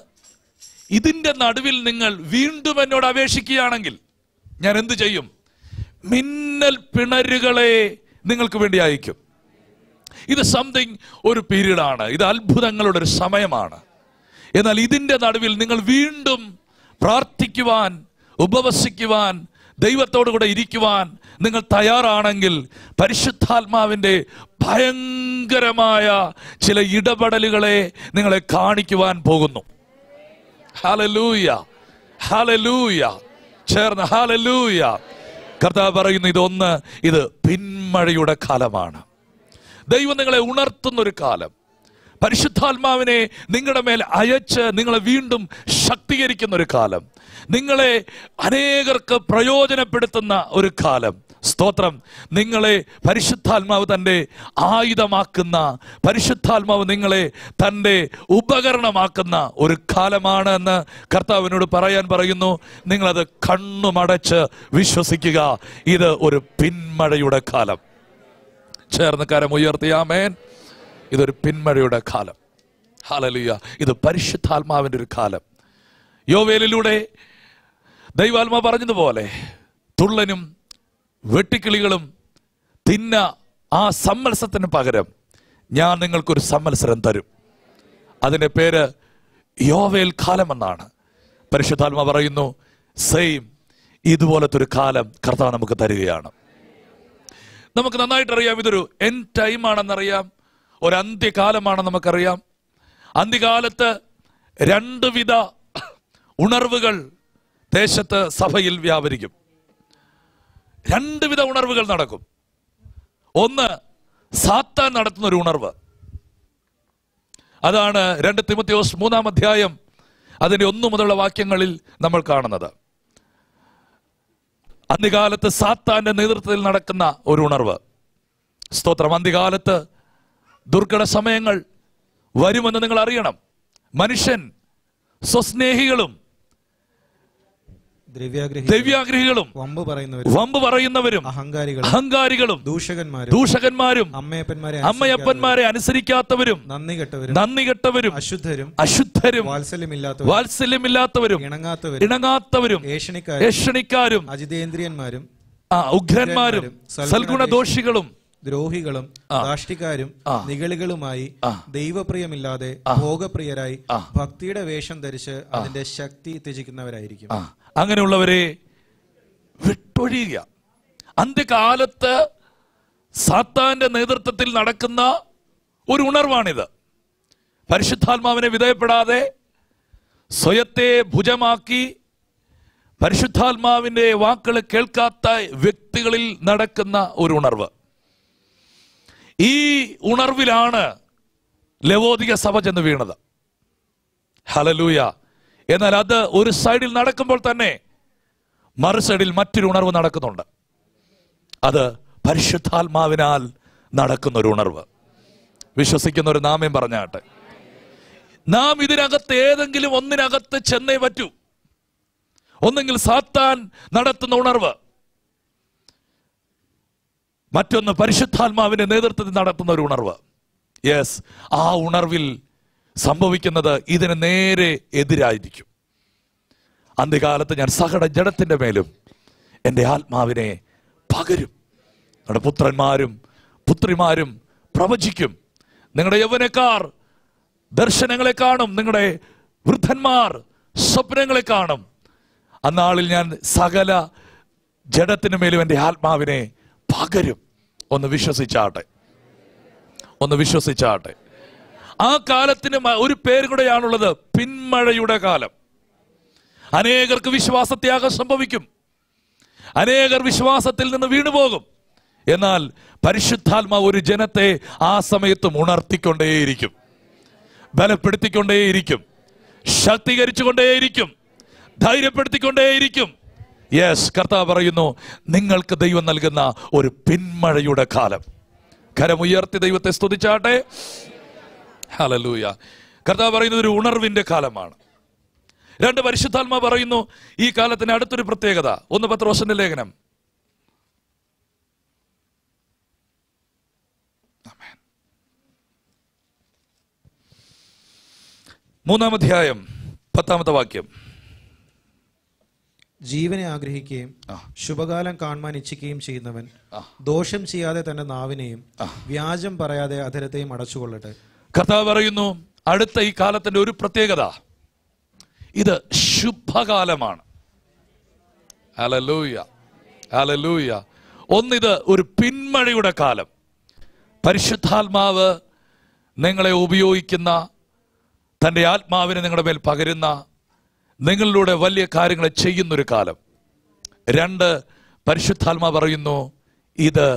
ഇതിന്റെ നടുവിൽ നിങ്ങൾ വീണ്ടും എന്നോട് അപേക്ഷിക്കുകയാണെങ്കിൽ ഞാൻ എന്ത് ചെയ്യും? മിന്നൽ പിണരുകളെ നിങ്ങൾക്ക് വേണ്ടി അയക്കും. ഇത് സംതിങ് ഒരു പീരീഡാണ്. ഇത് അത്ഭുതങ്ങളുടെ ഒരു സമയമാണ്. എന്നാൽ ഇതിന്റെ നടുവിൽ നിങ്ങൾ വീണ്ടും പ്രാർത്ഥിക്കുവാൻ, ഉപവസിക്കുവാൻ, ദൈവത്തോടു കൂടെ ഇരിക്കുവാൻ നിങ്ങൾ തയ്യാറാണെങ്കിൽ പരിശുദ്ധാത്മാവിൻ്റെ ഭയങ്കരമായ ചില ഇടപെടലുകളെ നിങ്ങളെ കാണിക്കുവാൻ പോകുന്നു. Hallelujah, hallelujah. ചേർന്ന് ഹല്ലേലൂയ. കർത്താവ് പറയുന്നു, ഇത് പിന്മഴയുടെ കാലമാണ്. ദൈവം നിങ്ങളെ ഉണർത്തുന്ന ഒരു കാലം. പരിശുദ്ധാത്മാവിനെ നിങ്ങളുടെ മേൽ അയച്ച് നിങ്ങളെ വീണ്ടും ശക്തീകരിക്കുന്ന ഒരു കാലം. നിങ്ങളെ അനേകർക്ക് പ്രയോജനപ്പെടുത്തുന്ന ഒരു കാലം. സ്തോത്രം. നിങ്ങളെ പരിശുദ്ധാത്മാവ് തൻ്റെ ആയുധമാക്കുന്ന, പരിശുദ്ധാത്മാവ് നിങ്ങളെ തൻ്റെ ഉപകരണമാക്കുന്ന ഒരു കാലമാണ് എന്ന് കർത്താവിനോട് പറയാൻ പറയുന്നു. നിങ്ങളത് കണ്ണുമടച്ച് വിശ്വസിക്കുക. ഇത് ഒരു പിന്മഴയുടെ കാലം. ചേർന്ന് കരം ഉയർത്തി ആമേൻ. ഇതൊരു പിന്മഴയുടെ കാലം. ഹല്ലേലൂയ. ഇത് പരിശുദ്ധാത്മാവിൻ്റെ ഒരു കാലം. യോവേലിലൂടെ ദൈവാത്മാവ് പറഞ്ഞതുപോലെ തുള്ളനും വെട്ടിക്കിളികളും തിന്ന ആ സമ്മത്സരത്തിന് പകരം ഞാൻ നിങ്ങൾക്കൊരു സമ്മത്സരം തരും. അതിൻ്റെ പേര് യോവേൽ കാലം എന്നാണ്. പരിശുദ്ധാത്മാവ് പറയുന്നു, സെയിം ഇതുപോലത്തെ ഒരു കാലം കർത്താവ് നമുക്ക് തരികയാണ്. നമുക്ക് നന്നായിട്ടറിയാം, ഇതൊരു എൻഡ് ടൈം ആണെന്നറിയാം, ഒരു അന്ത്യകാലമാണെന്ന് നമുക്കറിയാം. അന്ത്യകാലത്ത് രണ്ട് വിധ ഉണർവുകൾ ദേശത്ത് സഭയിൽ വ്യാപരിക്കും. രണ്ടുവിധ ഉണർവുകൾ നടക്കും. ഒന്ന്, സാത്താൻ നടത്തുന്ന ഒരു ഉണർവ്. അതാണ് 2 തിമോഥെയോസ് 3-ാം അധ്യായം അതിന്റെ 1 മുതലുള്ള വാക്യങ്ങളിൽ നമ്മൾ കാണുന്നത്. അന്ത്യകാലത്ത് സാത്താന്റെ നേതൃത്വത്തിൽ നടക്കുന്ന ഒരു ഉണർവ്. സ്തോത്രം. അന്ത്യകാലത്ത് ദുർഘട സമയങ്ങൾ വരുമെന്ന് നിങ്ങൾ അറിയണം. മനുഷ്യൻ സ്വസ്നേഹികളും ദ്രവ്യാഗ്രഹികളും വമ്പ് പറയുന്നവരും അഹങ്കാരികളും ദൂഷകന്മാരും അമ്മയപ്പന്മാരെ അനുസരിക്കാത്തവരും നന്ദി കെട്ടവരും അശുദ്ധരും വാത്സല്യമില്ലാത്തവരും ഇണങ്ങാത്തവരും ഏഷണിക്കാരും അജിതേന്ദ്രിയന്മാരും ഉഗ്രന്മാരും സൽഗുണദോഷികളും ദ്രോഹികളും ദാഷ്ടിക്കാരും നിഗളികളുമായി ദൈവപ്രിയമില്ലാതെ ഭോഗപ്രിയരായി ഭക്തിയുടെ വേഷം ധരിച്ച് അതിന്റെ ശക്തി ത്യജിക്കുന്നവരായിരിക്കും. അങ്ങനെയുള്ളവരെ വിട്ടൊഴിയുക. അന്ത്യകാലത്ത് സാത്താന്റെ നേതൃത്വത്തിൽ നടക്കുന്ന ഒരു ഉണർവാണിത്. പരിശുദ്ധാത്മാവിനെ വിധേയപ്പെടാതെ സ്വയത്തെ ഭുജമാക്കി പരിശുദ്ധാത്മാവിന്റെ വാക്കുകൾ കേൾക്കാത്ത വ്യക്തികളിൽ നടക്കുന്ന ഒരു ഉണർവ്. ഈ ഉണർവിലാണ് ലവോദിക സഭ ചെന്ന് വീണത്. ഹല്ലേലൂയ. എന്നാൽ അത് ഒരു സൈഡിൽ നടക്കുമ്പോൾ തന്നെ മറു സൈഡിൽ മറ്റൊരു ഉണർവ് നടക്കുന്നുണ്ട്. അത് പരിശുദ്ധാത്മാവിനാൽ നടക്കുന്ന ഒരു ഉണർവ്. വിശ്വസിക്കുന്ന ഒരു നാമം പറഞ്ഞാട്ടെ. നാം ഇതിനകത്ത് ഏതെങ്കിലും ഒന്നിനകത്ത് ചെന്നേ പറ്റൂ. ഒന്നെങ്കിൽ സാത്താൻ നടത്തുന്ന ഉണർവ്, മറ്റൊന്ന് പരിശുദ്ധാത്മാവിന്റെ നേതൃത്വത്തിൽ നടത്തുന്ന ഒരു ഉണർവ്. യെസ്, ആ ഉണർവിൽ സംഭവിക്കുന്നത് ഇതിന് നേരെ എതിരായിരിക്കും. അന്ത്യകാലത്ത് ഞാൻ സകല ജഡത്തിന്റെ മേലും എൻ്റെ ആത്മാവിനെ പകരും. നിങ്ങളുടെ പുത്രന്മാരും പുത്രിമാരും പ്രവചിക്കും. നിങ്ങളുടെ യൗവനക്കാർ ദർശനങ്ങളെ കാണും. നിങ്ങളുടെ വൃദ്ധന്മാർ സ്വപ്നങ്ങളെ കാണും. അന്നാളിൽ ഞാൻ സകല ജഡത്തിനു മേലും എൻ്റെ ആത്മാവിനെ പകരും. ഒന്ന് വിശ്വസിച്ചാട്ടെ, ഒന്ന് വിശ്വസിച്ചാട്ടെ. ആ കാലത്തിന് ഒരു പേര് കൂടെയാണുള്ളത്, പിന്മഴയുടെ കാലം. അനേകർക്ക് വിശ്വാസത്യാഗം സംഭവിക്കും. അനേകർ വിശ്വാസത്തിൽ നിന്ന് വീണുപോകും. എന്നാൽ പരിശുദ്ധാത്മാവ് ഒരു ജനത്തെ ആ സമയത്തും ഉണർത്തിക്കൊണ്ടേയിരിക്കും, ബലപ്പെടുത്തിക്കൊണ്ടേയിരിക്കും, ശക്തീകരിച്ചുകൊണ്ടേയിരിക്കും, ധൈര്യപ്പെടുത്തിക്കൊണ്ടേയിരിക്കും. യെസ്, കർത്താവ് പറയുന്നു, നിങ്ങൾക്ക് ദൈവം നൽകുന്ന ഒരു പിന്മഴയുടെ കാലം. കരമുയർത്തി ദൈവത്തെ സ്തുതിച്ചാട്ടെ. ഹല്ലേലൂയ. കർത്താവ് പറയുന്നത് ഒരു ഉണർവിന്റെ കാലമാണ്. 2, പരിശുദ്ധാത്മാവ് പറയുന്നു ഈ കാലത്തിന് അടുത്തൊരു പ്രത്യേകത. 1 പത്രോസിന്റെ ലേഖനം 3-ാം അധ്യായം 10-ാമത്തെ വാക്യം. ജീവനെ ആഗ്രഹിക്കുകയും ശുഭകാലം കാണുവാൻ ഇച്ഛിക്കുകയും ചെയ്യുന്നവൻ ദോഷം ചെയ്യാതെ തന്റെ നാവിനെയും വ്യാജം പറയാതെ അധരത്തെയും അടച്ചുകൊള്ളട്ടെ. കർത്താവ് പറയുന്നു അടുത്ത ഈ കാലത്തിന്റെ ഒരു പ്രത്യേകത, ഇത് ശുഭകാലമാണ്. Hallelujah, hallelujah. ഒന്നിത് ഒരു പിന്മഴയുടെ കാലം. പരിശുദ്ധാത്മാവ് നിങ്ങളെ ഉപയോഗിക്കുന്ന, തൻ്റെ ആത്മാവിനെ നിങ്ങളുടെ മേൽ പകരുന്ന, നിങ്ങളിലൂടെ വലിയ കാര്യങ്ങളെ ചെയ്യുന്നൊരു കാലം. 2, പരിശുദ്ധാത്മാവ് പറയുന്നു ഇത്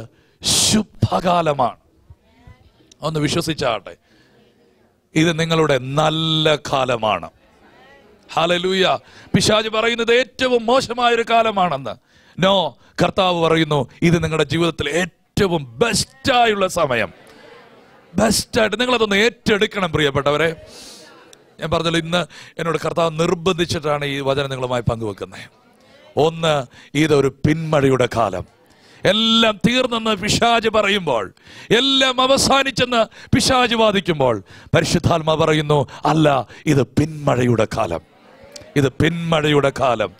ശുഭകാലമാണ്. ഒന്ന് വിശ്വസിച്ചാട്ടെ, ഇത് നിങ്ങളുടെ നല്ല കാലമാണ്. ഹല്ലേലൂയ. പിശാച് പറയുന്നത് ഏറ്റവും മോശമായൊരു കാലമാണെന്ന്. നോ, കർത്താവ് പറയുന്നു ഇത് നിങ്ങളുടെ ജീവിതത്തിൽ ഏറ്റവും ബെസ്റ്റായുള്ള സമയം. ബെസ്റ്റായിട്ട് നിങ്ങളതൊന്ന് ഏറ്റെടുക്കണം പ്രിയപ്പെട്ടവരെ. ഞാൻ പറഞ്ഞല്ലോ, ഇന്ന് എന്നോട് കർത്താവ് നിർബന്ധിച്ചിട്ടാണ് ഈ വചനം നിങ്ങളുമായി പങ്കുവെക്കുന്നത്. 1, ഇതൊരു പിന്മഴയുടെ കാലം. എല്ലാം തീർന്നെന്ന് പിശാച് പറയുമ്പോൾ, എല്ലാം അവസാനിച്ചെന്ന് പിശാച് വാദിക്കുമ്പോൾ, പരിശുദ്ധാത്മാവ് പറയുന്നു അല്ല, ഇത് പിന്മഴയുടെ കാലം. ഇത് പിന്മഴയുടെ കാലം.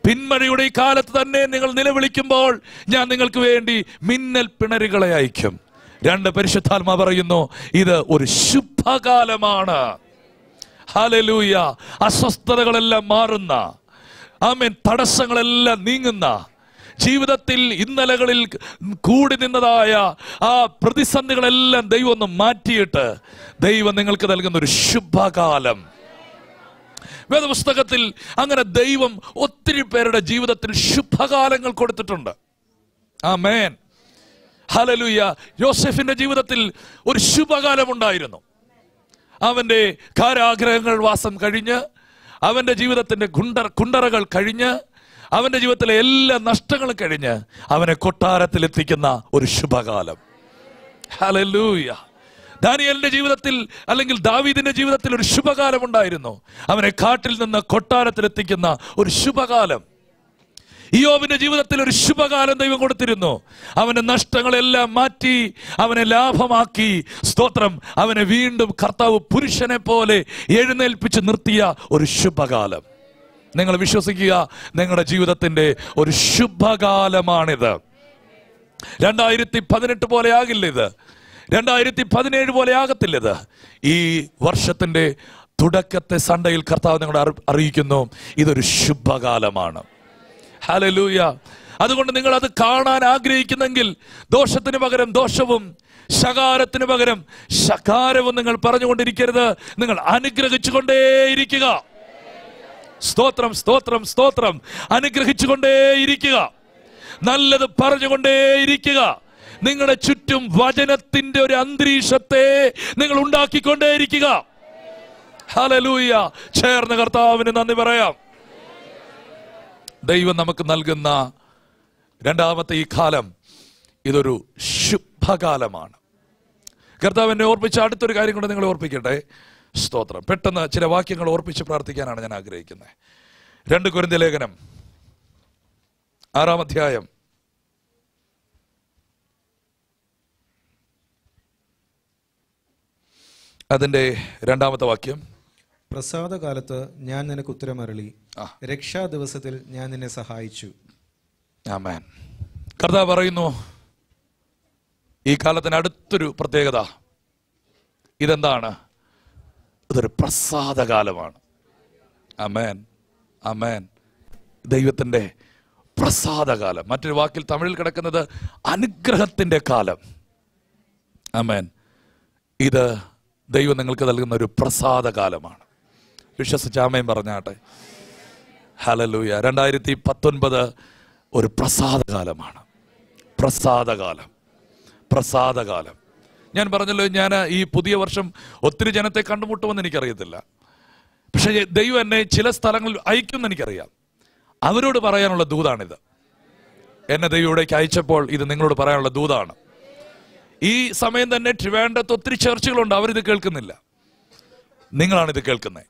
പിന്മഴയുടെ ഈ കാലത്ത് തന്നെ നിങ്ങൾ നിലവിളിക്കുമ്പോൾ ഞാൻ നിങ്ങൾക്ക് വേണ്ടി മിന്നൽ പിണരുകളെ അയക്കും. 2, പരിശുദ്ധാത്മാവ് പറയുന്നു ഇത് ഒരു ശുഭകാലമാണ്. ഹല്ലേലൂയ. അസ്വസ്ഥതകളെല്ലാം മാറുന്ന, ആമേൻ, തടസ്സങ്ങളെല്ലാം നീങ്ങുന്ന, ജീവിതത്തിൽ ഇന്നലകളിൽ കൂടി നിന്നതായ ആ പ്രതിസന്ധികളെല്ലാം ദൈവം ഒന്ന് മാറ്റിയിട്ട് ദൈവം നിങ്ങൾക്ക് നൽകുന്ന ഒരു ശുഭകാലം. വേദപുസ്തകത്തിൽ അങ്ങനെ ദൈവം ഒത്തിരി പേരുടെ ജീവിതത്തിൽ ശുഭകാലങ്ങൾ കൊടുത്തിട്ടുണ്ട്. ആമേൻ, ഹല്ലേലൂയ. യോസേഫിന്റെ ജീവിതത്തിൽ ഒരു ശുഭകാലമുണ്ടായിരുന്നു. അവന്റെ കാരാഗ്രഹങ്ങൾ വാസം കഴിഞ്ഞ്, അവന്റെ ജീവിതത്തിന്റെ കുണ്ടറകൾ കഴിഞ്ഞ്, അവന്റെ ജീവിതത്തിലെ എല്ലാ നഷ്ടങ്ങളും കഴിഞ്ഞ് അവനെ കൊട്ടാരത്തിലെത്തിക്കുന്ന ഒരു ശുഭകാലം. ഹല്ലേലൂയ. ദാനിയേലിന്റെ ജീവിതത്തിൽ അല്ലെങ്കിൽ ദാവീദിന്റെ ജീവിതത്തിൽ ഒരു ശുഭകാലം ഉണ്ടായിരുന്നു. അവനെ കാട്ടിൽ നിന്ന് കൊട്ടാരത്തിലെത്തിക്കുന്ന ഒരു ശുഭകാലം. ഇയ്യോബിന്റെ ജീവിതത്തിൽ ഒരു ശുഭകാലം ദൈവം കൊടുത്തിരുന്നു. അവന്റെ നഷ്ടങ്ങളെല്ലാം മാറ്റി അവനെ ലാഭമാക്കി. സ്തോത്രം. അവനെ വീണ്ടും കർത്താവ് പുരുഷനെ പോലെ എഴുന്നേൽപ്പിച്ച് നിർത്തിയ ഒരു ശുഭകാലം. നിങ്ങൾ വിശ്വസിക്കുക, നിങ്ങളുടെ ജീവിതത്തിന്റെ ഒരു ശുഭകാലമാണിത്. 2018 പോലെ ആകില്ല ഇത്, 2017 പോലെ ആകത്തില്ല ഇത്. ഈ വർഷത്തിന്റെ തുടക്കത്തെ സൺഡേയിൽ കർത്താവ് നിങ്ങളെ അറിയിക്കുന്നു, ഇതൊരു ശുഭകാലമാണ്. ഹല്ലേലൂയ. അതുകൊണ്ട് നിങ്ങൾ അത് കാണാൻ ആഗ്രഹിക്കുന്നെങ്കിൽ ദോഷത്തിന് പകരം ദോഷവും ശകാരത്തിന് പകരം ശകാരവും നിങ്ങൾ പറഞ്ഞുകൊണ്ടിരിക്കരുത്. നിങ്ങൾ അനുഗ്രഹിച്ചുകൊണ്ടേയിരിക്കുക. സ്തോത്രം, സ്തോത്രം, സ്തോത്രം. അനുഗ്രഹിച്ചുകൊണ്ടേയിരിക്കുക. നല്ലത് പറഞ്ഞുകൊണ്ടേയിരിക്കുക. നിങ്ങളുടെ ചുറ്റും വചനത്തിന്റെ ഒരു അന്തരീക്ഷത്തെ നിങ്ങൾ ഉണ്ടാക്കിക്കൊണ്ടേയിരിക്കുക. ഹല്ലേലൂയ. ചേർന്ന് കർത്താവിന് നന്ദി പറയാം. ദൈവം നമുക്ക് നൽകുന്ന രണ്ടാമത്തെ ഈ കാലം ഇതൊരു ശുഭകാലമാണ്. കർത്താവ് എന്നെ ഓർപ്പിച്ച അടുത്തൊരു കാര്യം കൊണ്ട് നിങ്ങളെ ഓർപ്പിക്കട്ടെ. സ്തോത്രം. പെട്ടെന്ന് ചില വാക്യങ്ങൾ ഓർപ്പിച്ച് പ്രാർത്ഥിക്കാനാണ് ഞാൻ ആഗ്രഹിക്കുന്നത്. 2 കൊരിന്ത്യർ ലേഖനം 6-ാം അധ്യായം അതിന്റെ 2-ാമത്തെ വാക്യം. പ്രസാദകാലത്ത് ഞാൻ നിനക്ക് ഉത്തരമരുളി, രക്ഷാ ദിവസത്തിൽ ഞാൻ നിന്നെ സഹായിച്ചു. ആമേൻ. കർത്താവ് പറയുന്നു, ഈ കാലത്തിന് അടുത്തൊരു പ്രത്യേകത ഇതെന്താണ്? ഇതൊരു പ്രസാദകാലമാണ്. ആമേൻ, ആമേൻ. ദൈവത്തിന്റെ പ്രസാദകാലം. മറ്റൊരു വാക്കിൽ തമിഴിൽ കിടക്കുന്നത് അനുഗ്രഹത്തിന്റെ കാലം. ആമേൻ. ഇത് ദൈവം നിങ്ങൾക്ക് നൽകുന്ന ഒരു പ്രസാദകാലമാണ്. വിശ്വസിച്ച് ആമേൻ പറഞ്ഞാട്ടെ. ഹല്ലേലൂയ. 2019 ഒരു പ്രസാദകാലമാണ്. പ്രസാദകാലം, പ്രസാദകാലം. ഞാൻ പറഞ്ഞല്ലോ, ഞാൻ ഈ പുതിയ വർഷം ഒത്തിരി ജനത്തെ കണ്ടുമുട്ടുമെന്ന് എനിക്കറിയത്തില്ല. പക്ഷെ ദൈവം എന്നെ ചില സ്ഥലങ്ങളിൽ അയക്കുമെന്ന് എനിക്കറിയാം. അവരോട് പറയാനുള്ള ദൂതാണിത്. എന്നെ ദൈവം ഇവിടേക്ക് അയച്ചപ്പോൾ ഇത് നിങ്ങളോട് പറയാനുള്ള ദൂതാണ്. ഈ സമയം തന്നെ ട്രിവാൻഡ്രത്ത് ഒത്തിരി ചർച്ചകളുണ്ട്, അവരിത് കേൾക്കുന്നില്ല. നിങ്ങളാണിത് കേൾക്കുന്നത്.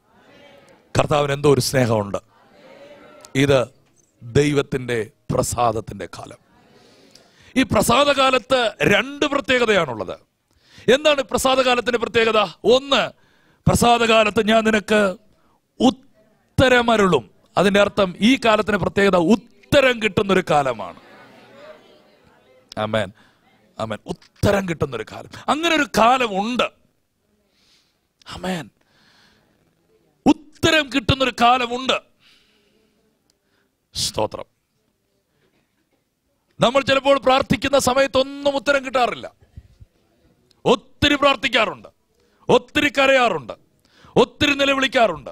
കർത്താവിന് എന്തോ ഒരു സ്നേഹമുണ്ട്. ഇത് ദൈവത്തിന്റെ പ്രസാദത്തിന്റെ കാലം. ഈ പ്രസാദകാലത്ത് 2 പ്രത്യേകതയാണുള്ളത്. എന്താണ് പ്രസാദകാലത്തിന്റെ പ്രത്യേകത? 1, പ്രസാദകാലത്ത് ഞാൻ നിനക്ക് ഉത്തരമരുളും. അതിന്റെ അർത്ഥം ഈ കാലത്തിന്റെ പ്രത്യേകത ഉത്തരം കിട്ടുന്നൊരു കാലമാണ്. ആമേൻ, ആമേൻ. ഉത്തരം കിട്ടുന്നൊരു കാലം. അങ്ങനെ ഒരു കാലമുണ്ട്. ആമേൻ. ഉത്തരം കിട്ടുന്നൊരു കാലമുണ്ട്. സ്തോത്രം. നമ്മൾ ചിലപ്പോൾ പ്രാർത്ഥിക്കുന്ന സമയത്തൊന്നും ഉത്തരം കിട്ടാറില്ല. ഒത്തിരി പ്രാർത്ഥിക്കാറുണ്ട്, ഒത്തിരി കരയാറുണ്ട്, ഒത്തിരി നിലവിളിക്കാറുണ്ട്.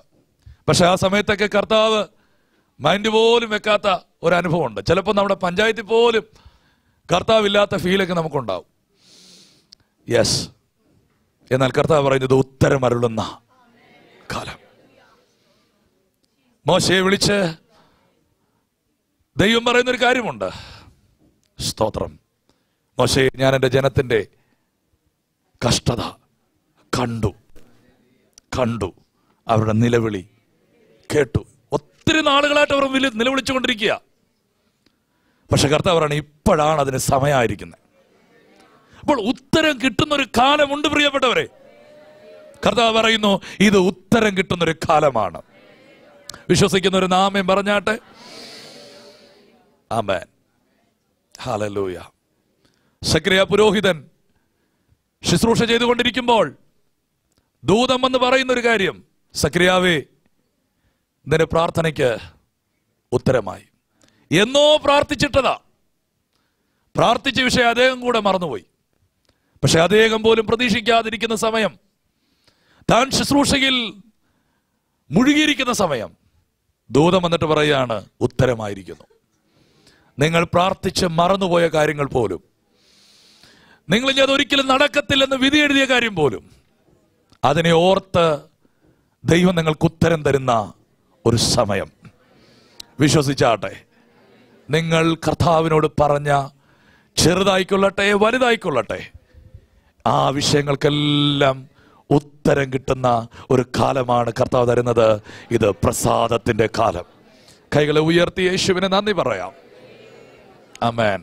പക്ഷെ ആ സമയത്തൊക്കെ കർത്താവ് മൈൻഡ് പോലും വെക്കാത്ത ഒരു അനുഭവമുണ്ട്. ചിലപ്പോൾ നമ്മുടെ പഞ്ചായത്തിൽ പോലും കർത്താവില്ലാത്ത ഫീലൊക്കെ നമുക്കുണ്ടാവും. യെസ്. എന്നാൽ കർത്താവ് പറയുന്നത് ഉത്തരം അരുളുന്ന കാലം. മോശയെ വിളിച്ച് ദൈവം പറയുന്നൊരു കാര്യമുണ്ട്. സ്തോത്രം. മോശയെ, ഞാൻ എൻ്റെ ജനത്തിൻ്റെ കഷ്ടത കണ്ടു, അവരുടെ നിലവിളി കേട്ടു. ഒത്തിരി നാളുകളായിട്ട് അവർ നിലവിളിച്ചുകൊണ്ടിരിക്കുക. പക്ഷെ കർത്താവ് പറയാണ്, ഇപ്പോഴാണ് അതിന് സമയമായിരിക്കുന്നത്. അപ്പോൾ ഉത്തരം കിട്ടുന്നൊരു കാലമുണ്ട് പ്രിയപ്പെട്ടവരെ. കർത്താവ് പറയുന്നു, ഇത് ഉത്തരം കിട്ടുന്നൊരു കാലമാണ്. വിശ്വസിക്കുന്നൊരു നാമം പറഞ്ഞാട്ടെ. ആമേൻ, ഹല്ലേലൂയ. സക്രിയ പുരോഹിതൻ ശുശ്രൂഷ ചെയ്തുകൊണ്ടിരിക്കുമ്പോൾ ദൂതൻ വന്ന് പറയുന്നൊരു കാര്യം, സക്രിയാവേ, നിന്റെ പ്രാർത്ഥനയ്ക്ക് ഉത്തരമായി. എന്നോ പ്രാർത്ഥിച്ചിട്ടതാ. പ്രാർത്ഥിച്ച വിഷയം അദ്ദേഹം കൂടെ മറന്നുപോയി. പക്ഷെ അദ്ദേഹം പോലും പ്രതീക്ഷിക്കാതിരിക്കുന്ന സമയം, താൻ ശുശ്രൂഷയിൽ മുഴുകിയിരിക്കുന്ന സമയം ദൂതൻ വന്നിട്ട് പറയുകയാണ്, ഉത്തരമായിരിക്കുന്നു. നിങ്ങൾ പ്രാർത്ഥിച്ച് മറന്നുപോയ കാര്യങ്ങൾ പോലും, നിങ്ങൾ ഇനി അതൊരിക്കലും നടക്കത്തില്ലെന്ന് വിധി എഴുതിയ കാര്യം പോലും, അതിനെ ഓർത്ത് ദൈവം നിങ്ങൾക്ക് ഉത്തരം തരുന്ന ഒരു സമയം. വിശ്വസിച്ചാട്ടെ. നിങ്ങൾ കർത്താവിനോട് പറഞ്ഞ ചെറുതായിക്കൊള്ളട്ടെ വലുതായിക്കൊള്ളട്ടെ, ആ വിഷയങ്ങൾക്കെല്ലാം ഉത്തരം കിട്ടുന്ന ഒരു കാലമാണ് കർത്താവ് തരുന്നത്. ഇത് പ്രസാദത്തിന്റെ കാലം. കൈകളെ ഉയർത്തി യേശുവിനെ നന്ദി പറയാം. ആമേൻ,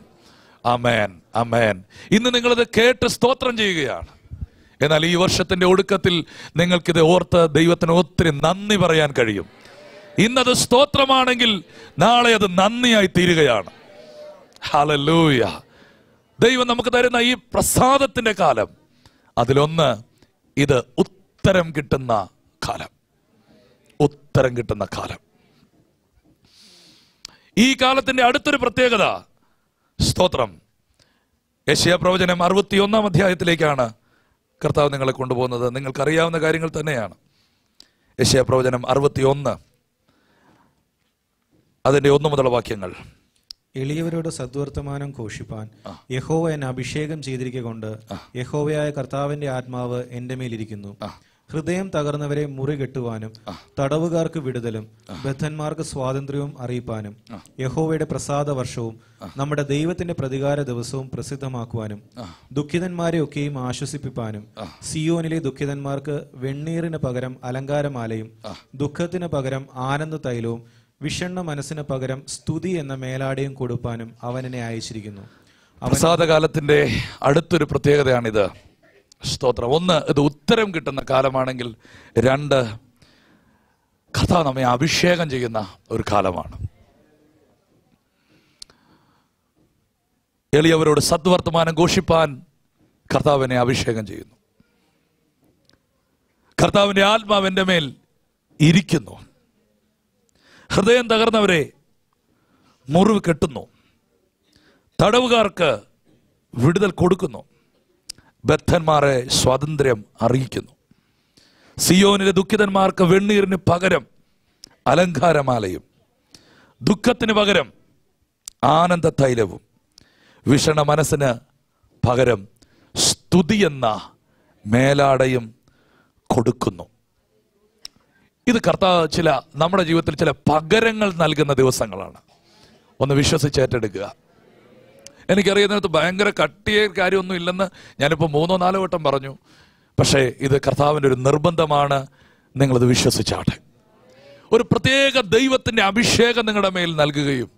ആമേൻ, ആമേൻ. ഇന്ന് നിങ്ങളിത് കേട്ട് സ്തോത്രം ചെയ്യുകയാണ്. എന്നാൽ ഈ വർഷത്തിന്റെ ഒടുക്കത്തിൽ നിങ്ങൾക്കിത് ഓർത്ത് ദൈവത്തിന് ഒത്തിരി നന്ദി പറയാൻ കഴിയും. ഇന്നത് സ്തോത്രമാണെങ്കിൽ നാളെ അത് നന്ദിയായി തീരുകയാണ്. ഹല്ലേലൂയ. ദൈവം നമുക്ക് തരുന്ന ഈ പ്രസാദത്തിന്റെ കാലം, അതിലൊന്ന് ഇത് ഉത്തരം കിട്ടുന്ന കാലം. ഉത്തരം കിട്ടുന്ന കാലം. ഈ കാലത്തിന്റെ അടുത്തൊരു പ്രത്യേകത, സ്തോത്രം, യെശയ്യാ പ്രവചനം 61 അധ്യായത്തിലേക്കാണ് കർത്താവ് നിങ്ങളെ കൊണ്ടുപോകുന്നത്. നിങ്ങൾക്കറിയാവുന്ന കാര്യങ്ങൾ തന്നെയാണ്. യെശയ്യാ പ്രവചനം 61 അതിന്റെ 1 മുതലുള്ള വാക്യങ്ങൾ. എളിയവരോട് സദ്വർത്തമാനം ഘോഷിപ്പാൻ യഹോവ എന്നെ അഭിഷേകം ചെയ്തിരിക്കൊണ്ട് യഹോവയായ കർത്താവിന്റെ ആത്മാവ് എന്റെ മേലിരിക്കുന്നു. ഹൃദയം തകർന്നവരെ മുറി കെട്ടുവാനും തടവുകാർക്ക് വിടുതലും ബദ്ധന്മാർക്ക് സ്വാതന്ത്ര്യവും അറിയിപ്പാനും യഹോവയുടെ പ്രസാദ വർഷവും നമ്മുടെ ദൈവത്തിന്റെ പ്രതികാര ദിവസവും പ്രസിദ്ധമാക്കുവാനും ദുഃഖിതന്മാരെ ഒക്കെയും ആശ്വസിപ്പിപ്പാനും സിയോനിലെ ദുഃഖിതന്മാർക്ക് വെണ്ണീറിന് പകരം അലങ്കാരമാലയും ദുഃഖത്തിന് പകരം ആനന്ദ തൈലവും വിഷണ്ണ മനസ്സിന് പകരം സ്തുതി എന്ന മേലാടയും കൊടുപ്പാനും അവൻ എന്നെ അയച്ചിരിക്കുന്നു. പ്രസാദകാലത്തിന്റെ അടുത്തൊരു പ്രത്യേകതയാണിത്. സ്തോത്രം. 1, ഇത് ഉത്തരം കിട്ടുന്ന കാലമാണെങ്കിൽ 2, കർത്താവ് നമ്മെ അഭിഷേകം ചെയ്യുന്ന ഒരു കാലമാണ്. എളിയവരോട് സദ്വർത്തമാനം ഘോഷിപ്പാൻ കർത്താവിനെ അഭിഷേകം ചെയ്യുന്നു. കർത്താവിന്റെ ആത്മാവ് എൻ്റെ മേൽ ഇരിക്കുന്നു. ഹൃദയം തകർന്നവരെ മുറിവ് കെട്ടുന്നു. തടവുകാർക്ക് വിടുതൽ കൊടുക്കുന്നു. ബദ്ധന്മാരെ സ്വാതന്ത്ര്യം അറിയിക്കുന്നു. സിയോനിലെ ദുഃഖിതന്മാർക്ക് വെണ്ണീറിന് പകരം അലങ്കാരമാലയും ദുഃഖത്തിന് പകരം ആനന്ദ തൈലവും വിഷണ മനസ്സിന് പകരം സ്തുതി എന്ന മേലാടയും കൊടുക്കുന്നു. ഇത് കർത്താവ് നമ്മുടെ ജീവിതത്തിൽ ചില പകരങ്ങൾ നൽകുന്ന ദിവസങ്ങളാണ്. ഒന്ന് വിശ്വസിച്ചേറ്റെടുക്കുക. എനിക്കറിയുന്നതിനകത്ത് ഭയങ്കര കട്ടിയ കാര്യമൊന്നും ഇല്ലെന്ന് ഞാനിപ്പോൾ 3-4 വട്ടം പറഞ്ഞു. പക്ഷേ ഇത് കർത്താവിൻ്റെ ഒരു നിർബന്ധമാണ്. നിങ്ങളിത് വിശ്വസിച്ചാട്ടെ. ഒരു പ്രത്യേക ദൈവത്തിൻ്റെ അഭിഷേകം നിങ്ങളുടെ മേൽ നൽകുകയും